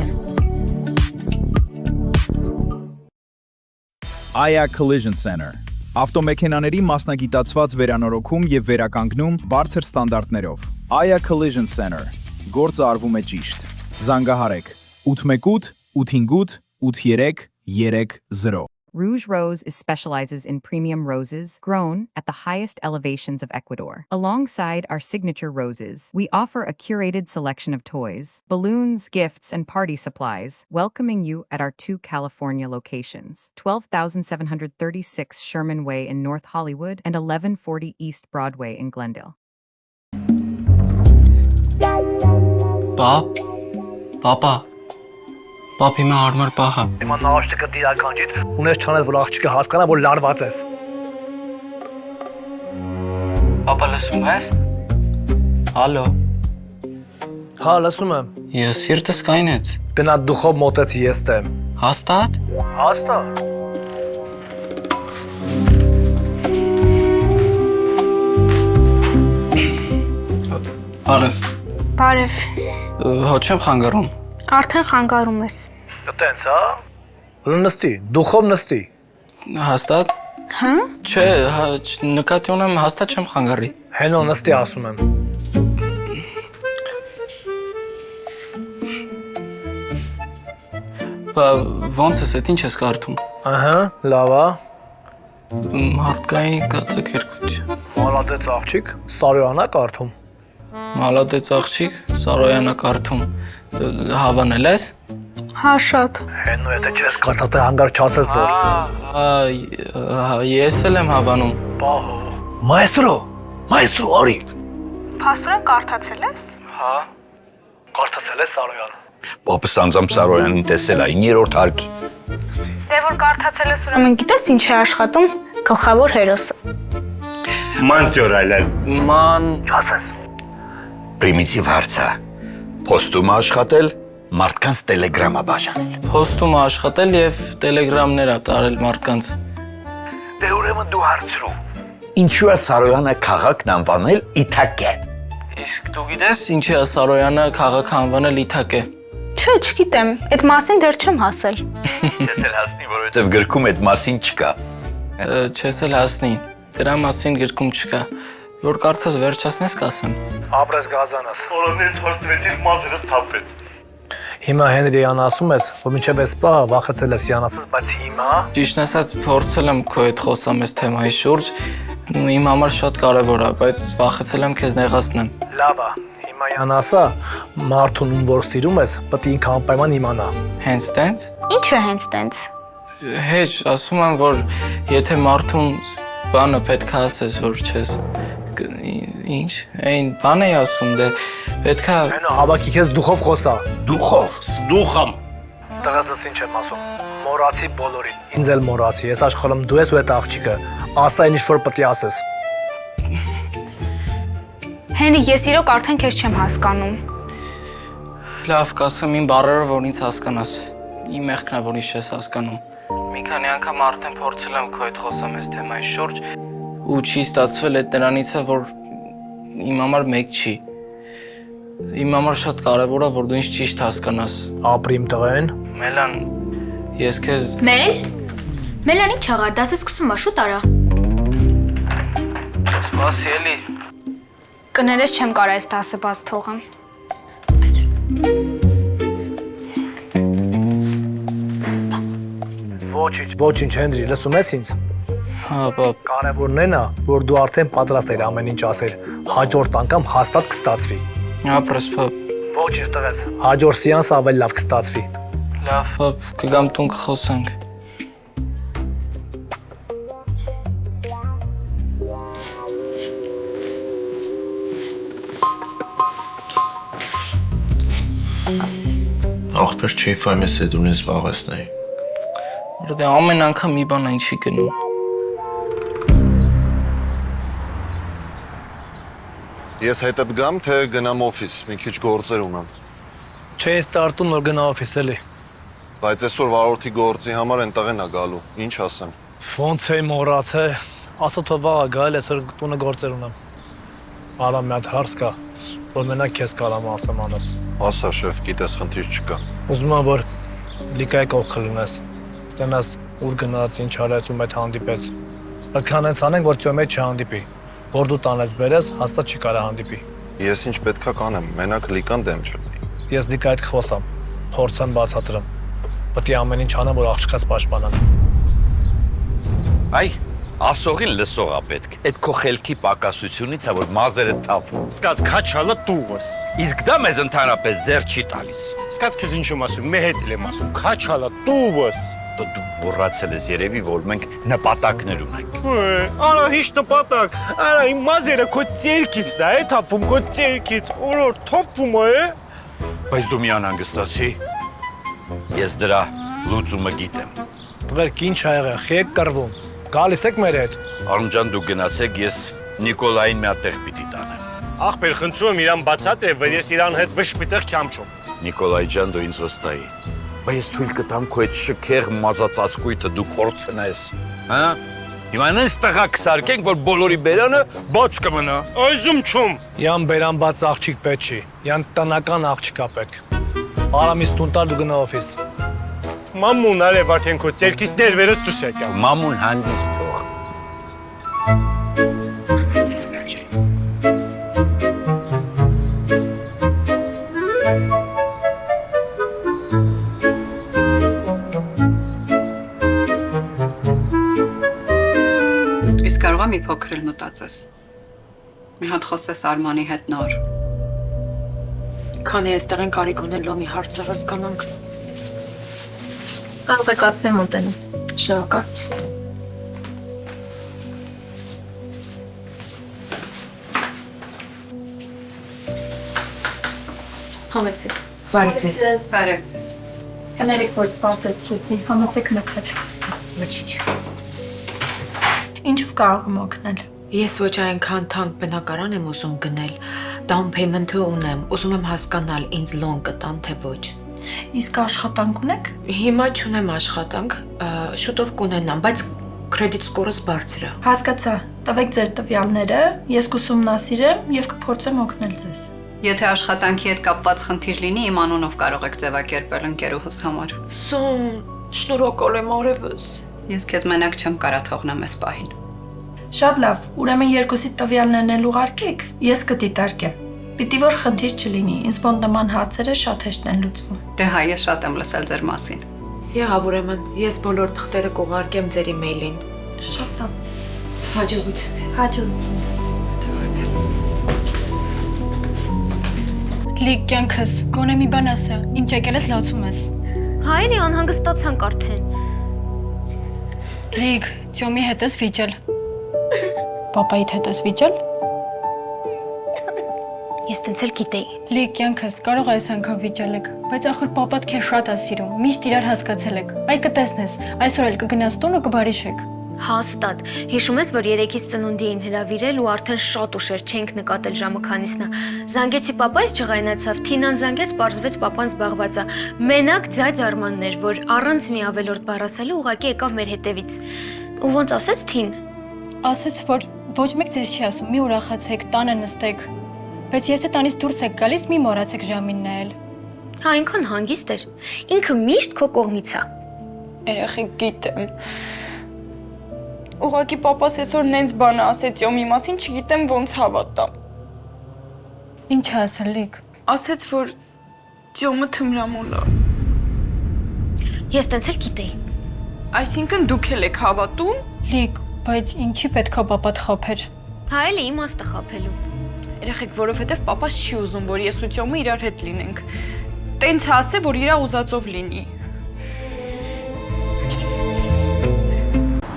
Aya Collision Center Ավտոմեքենաների մասնագիտացված վերանորոգում եւ վերականգնում բարձր ստանդարտներով։ Aya Collision Center Գործը արվում է ճիշտ։ Զանգահարեք 818 858 8330 Rouge Rose specializes in premium roses grown at the highest elevations of Ecuador. Alongside our signature roses, we offer a curated selection of toys, balloons, gifts, and party supplies, welcoming you at our 2 California locations, 12,736 Sherman Way in North Hollywood and 1140 East Broadway in Glendale. Papa. Պապի մա արմար պահա։ Հիմա նահաշտիկը դիրականջիտ, ունես չանել, որ աղջիկը հասկանա, որ լարված ես։ Պապա լսում ես։ Հալո։ Հա, լսում եմ։ Ես սիրտս կայնեց։ Գնա դուխով մոտեցի ես տեմ։ Հաստատ։ Հաստատ։ Բարև։ Բարև։ Հո չեմ խանգարում։ Արդեն խանգարում ես։ Տենց, հա։ Նստի, դուխով նստի։ Հաստատ։ Հա։ Չէ, նկատի ունեմ հաստատ չեմ խանգարի։ Հենո նստի ասում եմ։ Ոնց ես, այդ ինչ ես կարդում։ Ահա, լավ է։ Մարդկային կատակերգություն։ Մալադեց աղջիկ, Սարոյանա կարդում։ Մալադեց աղջիկ, Սարոյանա կարդում։ Հավանել ես։ Հա, շատ։ Հենո, եթե չես կարդած հանգար չասես որ։ Ես էլ եմ հավանում։ Պահո։ Մայստրո, արի։ Փաստորեն կարդացել ես։ Հա։ Կարդացել ես Սարոյանը։ Պապս անձամբ Սարոյանին տեսել է 9-րդ հարկի։ Դե որ կարդացել ես, ուրեմն գիտես ինչ է աշխատում գլխավոր հերոսը։ Մանտյոր այլել։ Ման։ Չասես։ Պրիմիտիվ հարցա։ Պոստում աշխատել, մարդկանց տելեգրամա բաժանել։ Պոստում աշխատել եւ տելեգրամներ տարել մարդկանց։ Դե ուրեմն դու հարցրու։ Ինչու է Սարոյանը քաղաքն անվանել Իթակե։ Իսկ դու գիտես ինչի է Սարոյանը քաղաք անվանել Իթակե։ Չէ, չգիտեմ, այդ մասին դեռ չեմ հասել։ Ես էլ հասնի, որովհետև գրքում այդ մասին չկա։ Չես էլ հասնի։ Դրա մասին գրքում չկա։ Որ կարծես վերջացնես կասեմ։ Ապրես գազանաս։ Օրոներ թորտվեցիր մազերս թափվեց։ Հիմա Հենրիան ասում ես, որ մինչև այս պահը վախեցել ես Յանասից, բայց հիմա Ճիշտն ասած փորձել եմ քո հետ խոսամ այս թեմայի շուրջ։ Իմ համար շատ կարևոր է, բայց վախեցել եմ քեզ նեղացնեմ։ լավ է։ Հիմա Յանասը մարդուն ում որ սիրում ես, պետք է ինքը անպայման իմանա։ Հենց տենց։ Ինչ է հենց տենց։ Հեչ, ասում եմ, որ եթե մարդուն բանը պետք է ասես, որ չես ինչ, այն բան է ասում, դե պետք է Հավաքի քեզ դուխով խոսա։ Դուխով, դուխամ։ Տղաս ինչ եմ ասում։ Մորացի բոլորին։ Ինձ էլ մորացի, ես աշխարհում դու ես ու այդ աղջիկը։ Ասա ինչ որ պետք է ասես։ Հենրի, ես իրոք արդեն քեզ չեմ հասկանում։ Լավ, կասեմ իմ բառերը, որ ինձ հասկանաս։ Իմ մեղքն է, որ ինձ չես հասկանում։ Մի քանի անգամ արդեն փորձել եմ քո հետ խոսամ այս թեմայի շուրջ ու չի ստացվել այդ դրանից է, որ իմ համար մեկ չի։ Իմ համար շատ կարևոր է, որ դու ինձ ճիշտ հասկանաս։ Ապրի իմ տղեն։ Մելան, ես քեզ Մելան ինչ աղար, դասը սկսում է, շուտ արա։ Սպասի էլի։ Կներես չեմ կարա այս դասը բաց թողեմ։ Ոչինչ, Հենրի, լսում ես ինձ։ Հա, պապ։ Կարևորն այն է, որ դու արդեն պատրաստ ես ամեն ինչ ասել։ Հաջորդ անգամ հաստատ կստացվի։ Ապրես, պապ։ Ոչինչ տղես։ Հաջորդ սեանսը ավելի լավ կստացվի։ Լավ, պապ, կգամ տուն կխոսենք։ Ախպեր չի ֆայմ ես է դունի զբաղեսնեի։ Դե ամեն անգամ մի բան այն չի գնում։ Ես հետդ գամ, թե գնամ օֆիս, մի քիչ գործեր ունեմ։ Չէ, ես տարտում նոր գնա օֆիս էլի։ Բայց այսօր վարորդի գործի համար են տղեն է գալու, ինչ ասեմ։ Ոնց էի մոռացել, ասա թող վաղը գալ, այսօր տունը գործեր ունեմ։ Արա մի հատ հարց կա, որ մենակ քեզ կարամ ասեմ անես։ Ասա շեֆ, գիտես խնդիր չկա։ Ուզում եմ որ լիկայի կողքը լինես։ Տնաս ուր գնաց, ինչ արեց ու մեծ հանդիպեց։ Պետք է անենց անենք, որ ծյոմեջ չհանդիպի։ Որ դու տանես բերես, հաստատ չի կարա հանդիպի։ Ես ինչ պետքա կանեմ, մենակ լիկան դեմ չլինի։ Ես լիկա հետ խոսամ, փորձեմ բացատրեմ։ Պետք է ամեն ինչ անեմ, որ աղջկաս պաշտպանեմ։ Այ, ասողին լսողա պետք։ Այդ քո խելքի պակասությունից է, որ մազերը թափվում։ Սկաց քաչալը տուվս։ Իսկ դա մեզ ընդհանրապես զեր չի տալիս։ Սկաց քեզ ինչ եմ ասում, მე հետ եմ ասում, քաչալը տուվս։ Դու մոռացել ես երևի, որ մենք նպատակներ ունենք։ Արա հիշ նպատակ, արա իմ մազերը քո ծերքից դա է թափվում, քո ծերքից, օրոր թափվում է։ Բայց դու մի անհանգստացի։ Ես դրա լուծումը գիտեմ։ Տղերք ինչ ա եղել, խեք կռվում։ Գալիս եք մեր հետ։ Արում ջան, դու գնացեք, ես Նիկոլային մի հատ տեղ պիտի տանեմ։ Ախպեր խնդրում եմ իրան բացատրե, որ ես իրան հետ վշպիտեղ չամչում։ Նիկոլայ ջան, դու ինձ վստահի։ Բայց ես թույլ կտամ քո այդ շքեղ մազածածկույթը դու կորցնես, հա? Հիմա նենց տղա կսարքենք, որ բոլորի բերանը բաց կմնա։ Այզում չում։ Յան բերան բաց աղջիկ պետք չի, յան տնական աղջիկ է պետք։ Արամից տուն տալ դու գնա օֆիս։ Մամուն արև արդեն քո ծերքից ներվերս դուս եկա։ Մամուն հանդից թող։ Իսկ կարող է մի փոքր էլ մտածես։ Մի հատ խոսես Արմանի հետ նոր։ Քանի այստեղ են կարիք ունել լոմի հարցերը զգանանք։ Կարող եք ապեմ ուտենում։ Շնորհակալ։ Համեցեք։ Բարև ձեզ։ Բարև ձեզ։ Կներեք, որ սպասեցրեցի։ Համեցեք նստեք։ Ոչինչ։ Ինչով կարող եմ օգնել։ Ես ոչ այնքան թանկ բնակարան եմ ուզում գնել, down payment-ը ունեմ, ուզում եմ հասկանալ ինձ loan կտան թե ոչ։ Իսկ աշխատանք ունեք։ Հիմա չունեմ աշխատանք, շուտով կունենամ, բայց credit score-ս բարձր է։ Հասկացա, տվեք ձեր տվյալները, ես կուսումնասիրեմ եւ կփորձեմ օգնել ձեզ։ Եթե աշխատանքի հետ կապված խնդիր լինի, իմ անունով կարող եք ձևակերպել ընկերուհուս համար։ Սոն, շնորհակալ եմ արևս։ Ես քեզ մենակ չեմ կարա թողնեմ այս պահին։ Շատ լավ, ուրեմն երկուսի տվյալներն էլ ուղարկեք, ես կդիտարկեմ։ Պիտի որ խնդիր չլինի, ինձ մոտ նման հարցերը շատ հեշտ են լուծվում։ Դե հայ, ես շատ եմ լսել ձեր մասին։ Եղավ ուրեմն, ես բոլոր թղթերը կուղարկեմ ձեր email-ին։ Շատ լավ։ Հաջողություն ձեզ։ Հաջողություն։ Լիք կյանքս, գոնե մի բան ասա, ինչ եկել ես լացում ես։ Հայելի անհանգստացանք արդեն։ Լիք, Տյոմի հետ ես վիճել։ Պապայիդ հետ ես վիճել։ Ես տենց էլ գիտեի։ Լիք կյանքս, կարող ես անգամ վիճել եք, բայց ախր պապատ քեզ շատ է սիրում, միշտ իրար հասկացել եք։ Այ կտեսնես, այսօր էլ կգնաս տուն ու կբարիշեք։ Հաստատ։ Հիշում ես, որ երեքից ծնունդի էին հրավիրել ու արդեն շատ ուշ էր, չենք նկատել ժամը քանիսն է։ Զանգեցի պապայից ջղայնացավ, Թինան զանգեց, պարզվեց պապան զբաղված է։ Մենակ ձյաձ Արմանն էր, որ առանց մի ավելորդ բառ ասելու ուղղակի եկավ մեր հետևից։ Ու ոնց ասեց Թին։ Ասեց, որ ոչ մեկ ձեզ չի ասում, մի ուրախացեք, տանը նստեք։ Բայց եթե տանից դուրս եք գալիս, մի մոռացեք ժամին նայել։ Հա, այնքան հանգիստ էր։ Ինքը միշտ քո կողմից է։ Երեխեք գիտեմ։ Ուղղակի պապաս այսօր նենց բան ասեց Տյոմի մասին, չգիտեմ ոնց հավատամ։ Ինչ ասել Լիք։ Ասեց, որ Տյոմը թմրամոլ է։ Ես տենց էլ գիտեի։ Այսինքն դուք էլ եք հավատում։ Լիք, բայց ինչի պետքա պապատ խափեր։ Հա, էլի իմաստը խափելու։ Երեխեք, որովհետև պապաս չի ուզում, որ ես ու Տյոմը իրար հետ լինենք։ Տենց ասե, որ իրա ուզածով լինի։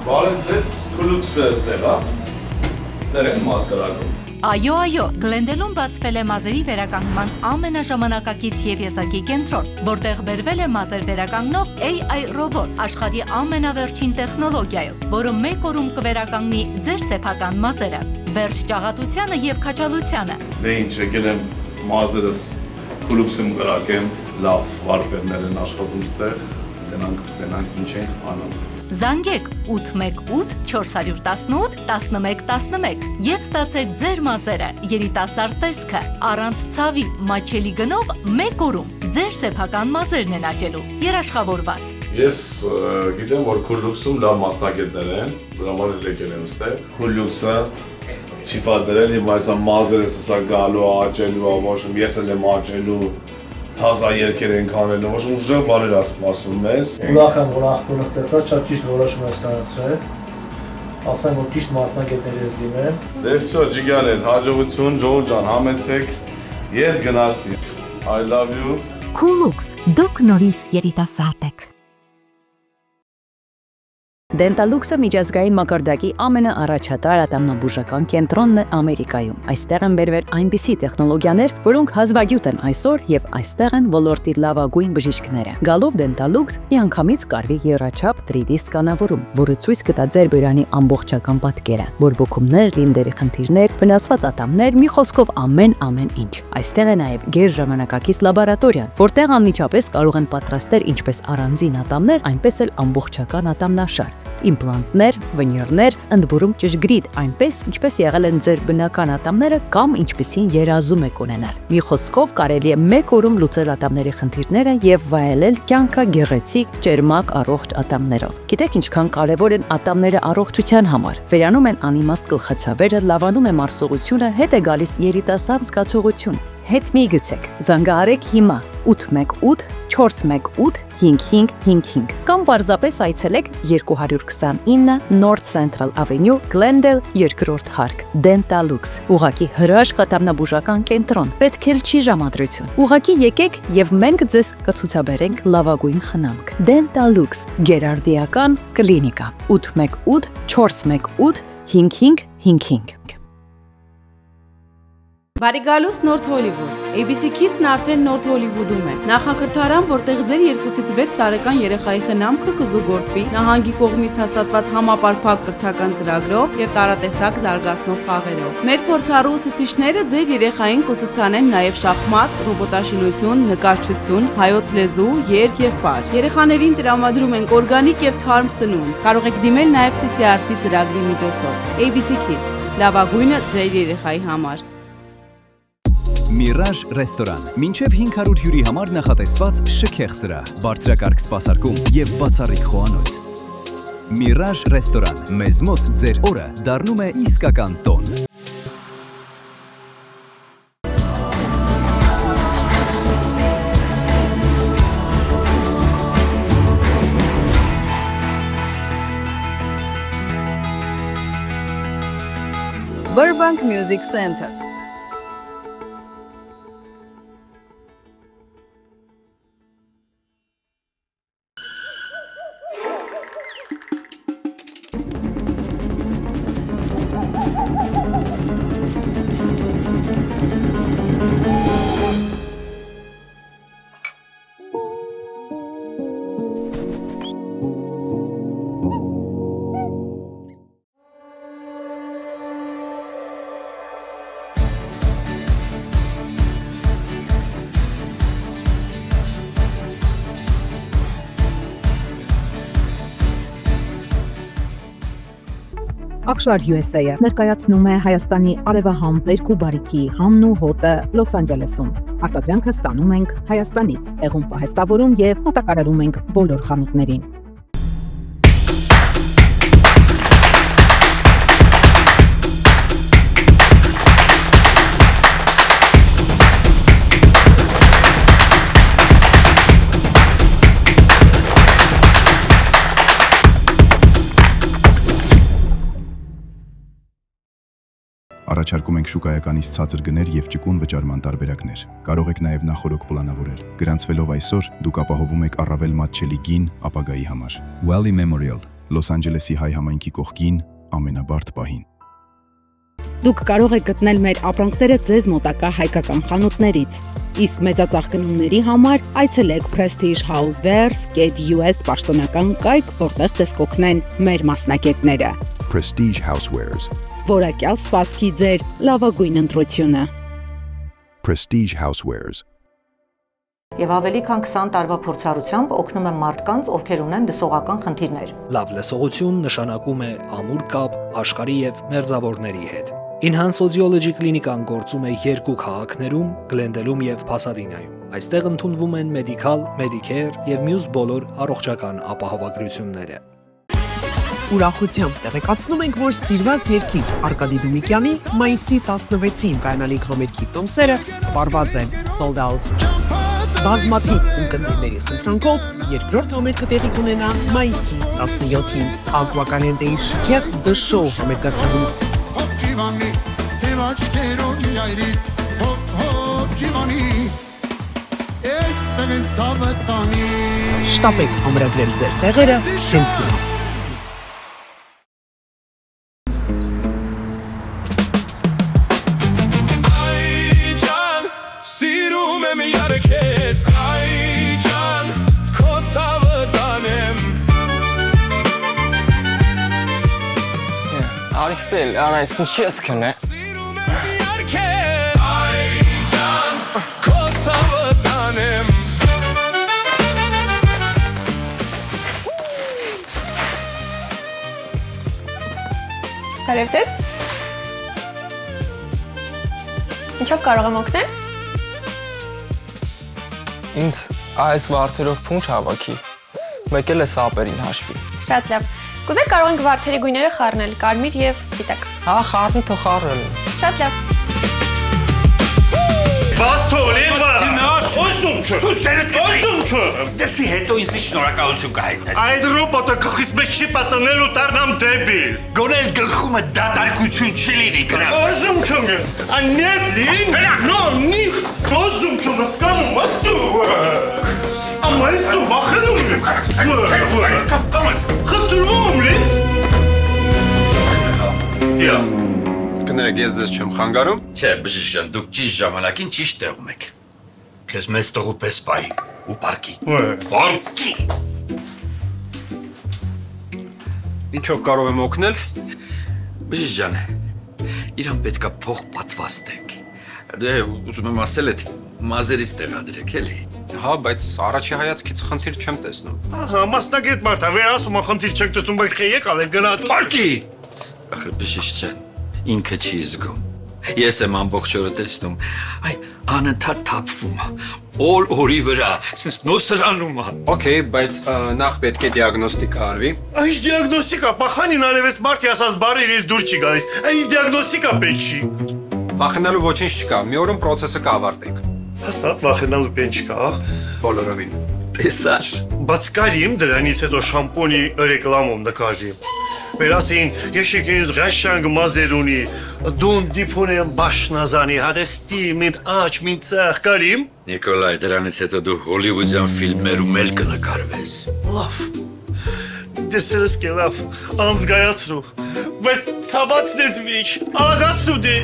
Բարև ձեզ, քլուքսը ստեղ է։ Ստեղ են մազգարակում։ Այո, Գլենդելում բացվել է մազերի վերականգնման ամենաժամանակակից եւ եզակի կենտրոն, որտեղ բերվել է մազեր վերականգնող AI ռոբոտ, աշխարհի ամենավերջին տեխնոլոգիայով, որը մեկ օրում կվերականգնի ձեր սեփական մազերը, վերջ ճաղատությանը եւ քաչալությանը։ Դե ինչ, եկել եմ մազերս քլուքսում կրակեմ, լավ վարպետներ են աշխատում ստեղ, դենանք ինչ ենք անում։ Զանգեք 818 418 1111 եւ ստացեք ձեր մազերը երիտասարդ տեսքը առանց ցավի մաչելի գնով մեկ օրում ձեր սեփական մազերն են աճելու երաշխավորված։ Ես գիտեմ, որ քուլուքսում լավ մասնակիցներ են, դրա համար էլ եկել եմ ստեղ։ Քուլուքսը չի պատերել, իմ այս մազերս սա գալու աճելու, ոչ ես էլ եմ աճելու Թազա երկեր ենք անելու, ոչ ուժեղ բաներ ասում մեզ։ Ուրախ եմ, որ աղբորս տեսա, շատ ճիշտ որոշում ես կայացրել։ Ասեմ, որ ճիշտ մասնագետներ ես դիմել։ Դե всё, ջիգաներ, հաջողություն, Ջոն ջան, համեցեք։ Ես գնացի։ I love you։ Քուլուքս, դուք նորից երիտասարդ եք։ Դենտալուքսը միջազգային մակարդակի ամենաառաջատար ատամնաբուժական կենտրոնն է Ամերիկայում։ Այստեղ են բերվել այնպիսի տեխնոլոգիաներ, որոնք հազվագյուտ են այսօր եւ այստեղ են ոլորտի լավագույն բժիշկները։ Գալով Դենտալուքս միանգամից կարվի եռաչափ 3D սկանավորում, որը ցույց կտա ձեր բերանի ամբողջական պատկերը, բորբոքումներ, լինդերի խնդիրներ, վնասված ատամներ, մի խոսքով ամեն ինչ։ Այստեղ է նաեւ գերժամանակակից լաբորատորիա, որտեղ անմիջապես կարող են պատրաստել ինչպես առանձին ատամներ, այնպես էլ ամբողջական ատամնաշար։ Իմպլանտներ, վնյուրներ, ընդբուրում ճշգրիտ, այնպես ինչպես եղել են ձեր բնական ատամները կամ ինչպիսին երազում եք ունենալ։ Մի խոսքով կարելի է մեկ օրում լուծել ատամների խնդիրները եւ վայելել կյանքը գեղեցիկ, ճերմակ, առողջ ատամներով։ Գիտեք ինչքան կարեւոր են ատամները առողջության համար։ Վերանում են անիմաստ գլխացավերը, լավանում է մարսողությունը, հետ է գալիս երիտասարդ զգացողություն։ Հետ մի գցեք, զանգահարեք հիմա 818 418 5555 կամ պարզապես այցելեք 229 North Central Avenue, Glendale, 2-րդ հարկ, Dentalux, ուղղակի հրաշք ատամնաբուժական կենտրոն, պետք էլ չի ժամադրություն, ուղղակի եկեք եւ մենք ձեզ կցուցաբերենք լավագույն խնամք, Dentalux, գերարդիական կլինիկա, 818 418 5555 Բարի գալուս Նորթ Հոլիվուդ։ ABC Kids-ն արդեն Նորթ Հոլիվուդում է։ Նախակրթարան, որտեղ ձեր 2-ից 6 տարեկան երեխայի խնամքը կզուգորդվի նահանգի կողմից հաստատված համապարփակ կրթական ծրագրով եւ տարատեսակ զարգացնող խաղերով։ Մեր փորձառու ուսուցիչները ձեր երեխային կուսուցանեն նաեւ շախմատ, ռոբոտաշինություն, նկարչություն, հայոց լեզու, երգ եւ պար։ Երեխաներին տրամադրում ենք օրգանիկ եւ թարմ սնունդ։ Կարող եք դիմել նաեւ CCRC ծրագրի միջոցով։ ABC Kids, լավագույնը ձեր երեխայի համար։ Mirage ռեստորան։ Մինչև 500 հյուրի համար նախատեսված շքեղ սրահ, բարձրակարգ սպասարկում եւ բացառիկ խոհանոց։ Mirage ռեստորան։ Մեզ մոտ ձեր օրը դառնում է իսկական տոն։ Burbank Music Center. Ակշար USA-ը ներկայացնում է Հայաստանի արևահամ բերք ու բարիքի համն ու հոտը Լոս Անջելեսում։ Արտադրանքը ստանում ենք Հայաստանից, տեղում պահեստավորում եւ մոտակարարում ենք բոլոր խանութներին։ Առաջարկում ենք շուկայականից ցածր գներ եւ ճկուն վճարման տարբերակներ։ Կարող եք նաեւ նախորոք պլանավորել։ Գրանցվելով այսօր, դուք ապահովում եք առավել մատչելի գին ապագայի համար։ Valley Memorial, Լոս Անջելեսի հայ համայնքի կողքին, ամենաբարդ պահին։ Դուք կարող եք գտնել մեր ապրանքները ձեզ մոտակա հայկական խանութներից։ Իսկ մեծածախ գնումների համար այցելեք Prestige Housewares .US պաշտոնական կայք, որտեղ ձեզ կօգնեն մեր մասնակիցները։ Prestige Housewares. Որակյալ սպասքի ձեր լավագույն ընտրությունը։ Prestige Housewares. Եվ ավելի քան 20 տարվա փորձառությամբ օգնում եմ մարդկանց, ովքեր ունեն լսողական խնդիրներ։ Լավ լսողություն նշանակում է ամուր կապ աշխարհի եւ մերձավորների հետ։ Enhance Audiology կլինիկան գործում է 2 քաղաքներում՝ Գլենդելում եւ Փասադինայում։ Այստեղ ընդունվում են Medical, Medicare եւ մյուս բոլոր առողջական ապահովագրությունները։ Ուրախությամբ տեղեկացնում ենք, որ սիրված երկիր Արկադի Դումիկյանի մայիսի 16-ին կայանալիք համերգի տոմսերը սպառված են sold out։ Բազմաթիվ ունկնդիրների խնդրանքով երկրորդ համերգը տեղի կունենա մայիսի 17-ին Ակվակալենտեի շքեղ The Show համերգասրահում։ Շտապեք ամրագրել ձեր տեղերը հենց հիմա։ Արիստել, անայս ինչի ես կնե։ Բարև ձեզ։ Ինչով կարող եմ օգնել։ Ինձ այս վարդերով փունջ հավաքի, մեկ էլ է սապերին հաշվի։ Շատ լավ։ Կուզեք կարող ենք վարդերի գույները խառնել, կարմիր եւ սպիտակ։ Հա, խառնի թող խառնել։ Շատ լավ։ Բաց թողնի, ոզում չէ։ Սուսերդ ոզում չէ։ Դեսի հետո ինձ շնորհակալություն կհայտնես։ Այդ ռոբոտը գլխից մեզ չի պատնելու դառնամ դեբիլ։ Գոնել գլխումը դատարկություն չի լինի գնա։ Ոզում չէ։ Աննեդին։ No, նիխ։ Ոզում չէ, հասկանում ես դու։ Ամայս դու վախենում ես։ Կապկամս։ Խնդրում լի։ Յա։ Կներեք Կներեք, ես ձեզ չեմ խանգարում։ Չէ, բժիշկ ջան, դուք ճիշտ ժամանակին ճիշտ տեղում եք։ Քեզ մեծ տղու պես պայի ու պարկի։ Պարկի։ Ինչով կարող եմ օգնել։ Բժիշկ ջան, իրան պետքա փող պատվաստեք։ Դե ուզում եմ ասել այդ մազերից տեղադրեք, էլի։ Հա, բայց առաջի հայացքից խնդիր չեմ տեսնում։ Ահա, մասնագետ մարդ է, վեր ասում է խնդիր չեք տեսնում, բայց խե եկալ եք գնաց։ Պարկի։ Ախր բժիշկ ջան, ինքը չի զգում։ Ես եմ ամբողջ օրը տեսնում, այ անընդհատ թափվում է, օրի վրա, sense նոսրանում է։ Okay, բայց նախ պետք է դիագնոստիկա արվի։ Այս դիագնոստիկա, պախանին արևես մարդի ասած բարի իրից դուր չի գալիս։ Այս դիագնոստիկա պետք չի։ Վախենալու ոչինչ չկա, մի օրում process-ը կավարտենք։ Հաստատ վախենալու բան չկա, Բոլորովին։ տեսար։ Բայց կարիմ դրանից հետո շամպունի ռեկլամում նկարի։ Վերասին եշիկինս ғաշանգ մազերունի, դուն դիփունեմ բաշնազանի, հադեստի մին աչ մին ծախ կարիմ։ Նիկոլայ, դրանից հետո դու հոլիվուդյան ֆիլմերում էլ կնկարվես։ Լավ, դեսերս կելավ, անզգայացրու, բայց ծաբաց դեզվիչ, ալագացրու դե։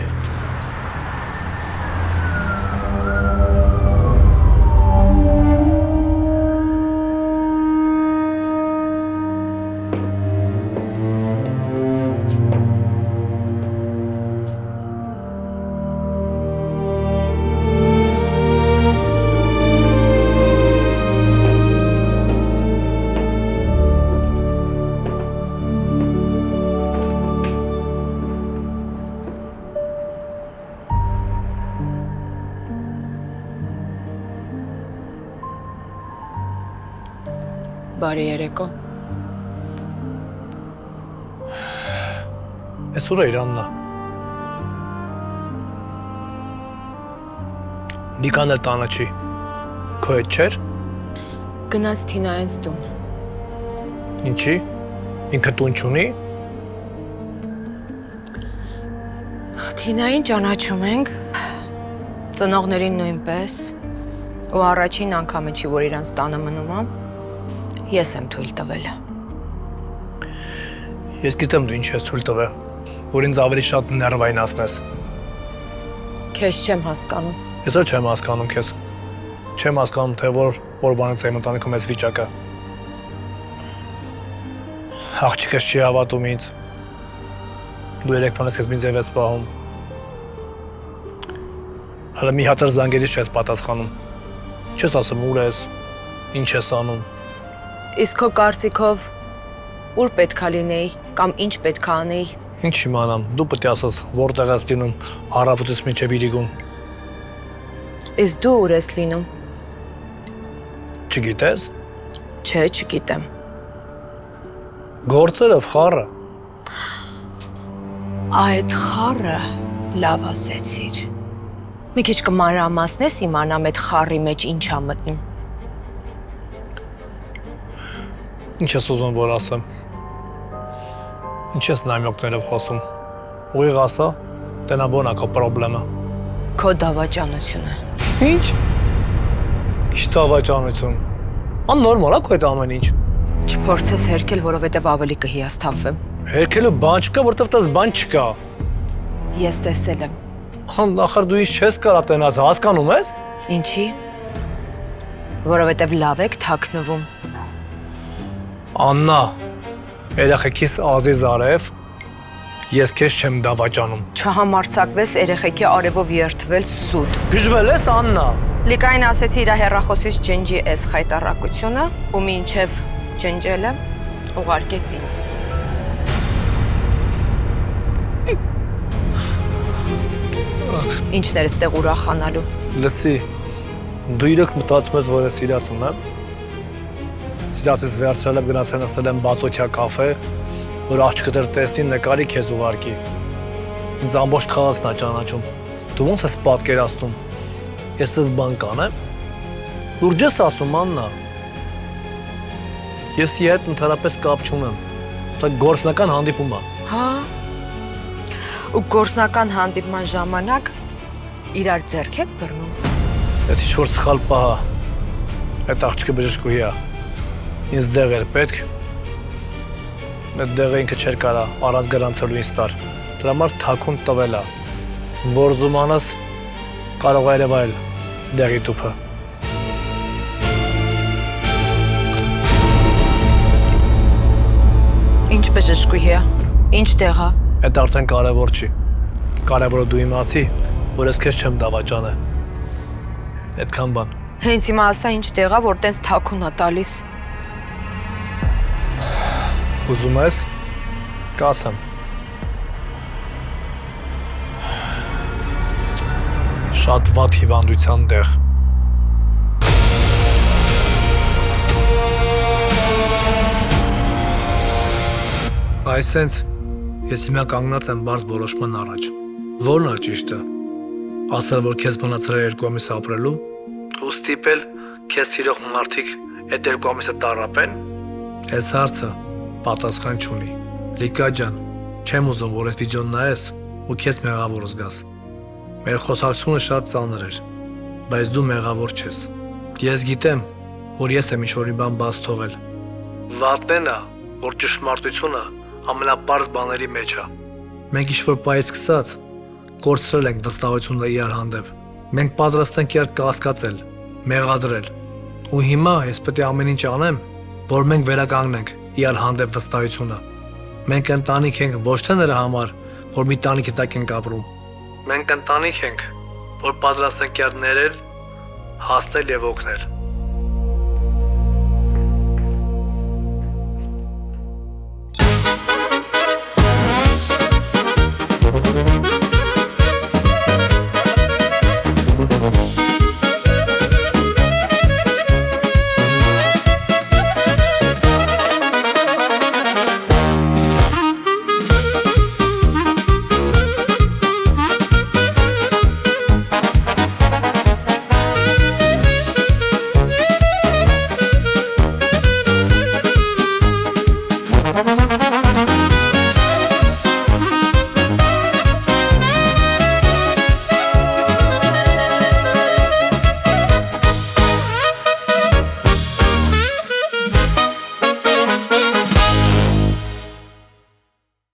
Բարի երեկո։ Էս ուր է Իրաննա։ Նիկան էլ տանը չի։ Քո հետ չէր։ Գնաց Թինայենց տուն։ Ինչի։ Ինքը տուն չունի։ Թինային ճանաչում ենք, ծնողներին նույնպես, ու առաջին անգամը չի, որ իրանց տանը մնում է, ես եմ թույլ տվել։ Ես գիտեմ դու ինչ ես թույլ տվել, որ ինձ ավելի շատ ներվայնացնես։ Քեզ չեմ հասկանում։ Ես էլ չեմ հասկանում քեզ։ Չեմ հասկանում, թե որվանից եմ ընտանիքում ես վիճակը։ Աղջիկս չի հավատում ինձ։ Դու երեկվանից քեզ ինձ ես պահում։ Հələ մի հատ զանգերից չես պատասխանում։ Չես ասում ուր ես, ինչ ես անում։ Իսկ քո կարծիքով ուր պետքա լինեի կամ ինչ պետքա անեի։ Ինչ իմանամ, դու պետք է ասես որտեղ ես լինում առավոտից մինչև իրիկուն։ Իսկ դու ուր ես լինում։ Չգիտես։ Չէ, չգիտեմ։ Գործերով խառը։ Այդ խառը լավ ասեցիր։ Մի քիչ կմանրամասնես իմանամ այդ խառի մեջ ինչ ա մտնում։ Ինչ ես ուզում որ ասեմ։ Ինչ ես նամյոկներով խոսում։ Ուղիղ ասա, տենա բոնա քո պրոբլեմը։ Քո դավաճանությունը։ Ինչ։ Ինչ դավաճանություն։ Աննորմալ է քո այդ ամեն ինչ։ Չփորձես հերքել, որովհետև ավելի կհիասթափվեմ։ Հերքելու բան չկա, որովհետև տես բան չկա։ Ես տեսել եմ։ Նախար դու ինչ չես կարա տենաս, հասկանում ես։ Ինչի։ Որովհետև լավ եք թաքնվում։ Աննա, երեխեքիս Ազիզ արև, ես քեզ չեմ դավաճանում։ Չհամարձակվես երեխեքի արևով երթվել սուտ։ Գժվել ես, Աննա։ Լիկային ասեցի իր հեռախոսից ջնջի էս խայտառակությունը, ու մինչև ջնջելը ուղարկեց ինձ։ Ինչն էր ստեղ ուրախանալու։ Լսի, դու իրոք մտածում ես, որ ես սիրացում եմ։ Սիրացից վերցրել եմ գնացել նստել եմ բացօթյա կաֆե, որ աղջիկը դեռ տեսնի նկարի քեզ ուղարկի։ Ինձ ամբողջ քաղաքն է ճանաչում։ Դու ո՞նց ես պատկերացնում։ Ես ես բան կանեմ։ Լուրջ ես ասում, Աննա։ Ես ի հետ ընդհանրապես կապ չունեմ։ Դա գործնական հանդիպում է։ Հա։ Ու գործնական հանդիպման ժամանակ իրար ձեռք եք բռնում։ Ես ինչ-որ սխալ պահա։ Այդ աղջիկը բժշկուհի է։ Ինձ դեղ էր պետք։ Այդ դեղը ինքը չէր կարա առանց գրանցելու ինձ տար։ Դրա համար թաքուն տվել է, որ զումանս կարող է երևալ դեղի տուփը։ Ինչ բժշկուհի է։ Ինչ տեղա։ Այդ արդեն կարևոր չի։ Կարևորը դու իմացի, որ ես քեզ չեմ դավաճանը։ Այդքան բան։ Հենց հիմա ասա ինչ տեղա, որ տենց թաքուն է տալիս։ Ուզում ես, կասեմ։ Շատ վատ հիվանդության տեղ։ Այսենց, ես հիմա կանգնած եմ բարձ որոշման առաջ։ Որն է ճիշտը։ Ասել, որ քեզ մնացել է 2 ամիս ապրելու, ու ստիպել քեզ սիրող մարդիկ այդ 2 ամիսը տառապեն։ Այս հարցը պատասխան չունի։ Լիկա ջան, չեմ ուզում, որ այս վիդեոն նայես ու քեզ մեղավոր զգաս։ Մեր խոսակցությունը շատ ծանր էր, բայց դու մեղավոր չես։ Ես գիտեմ, որ ես եմ ինչ-որ մի բան բաց թողել։ Վատն է, որ ճշմարտությունը ամենապարզ բաների մեջ է։ Մենք ինչ-որ պայից սկսած կորցրել ենք վստահությունը իրար հանդեպ։ Մենք պատրաստ ենք իրար կասկածել, մեղադրել։ Ու հիմա ես պետք է ամեն ինչ անեմ, որ մենք վերականգնենք իրար հանդեպ վստահությունը։ Մենք ընտանիք ենք ոչ թե նրա համար, որ մի տանիքի տակ ենք ապրում։ Մենք ընտանիք ենք, որ պատրաստ ենք իրար ներել, հասնել եւ օգնել։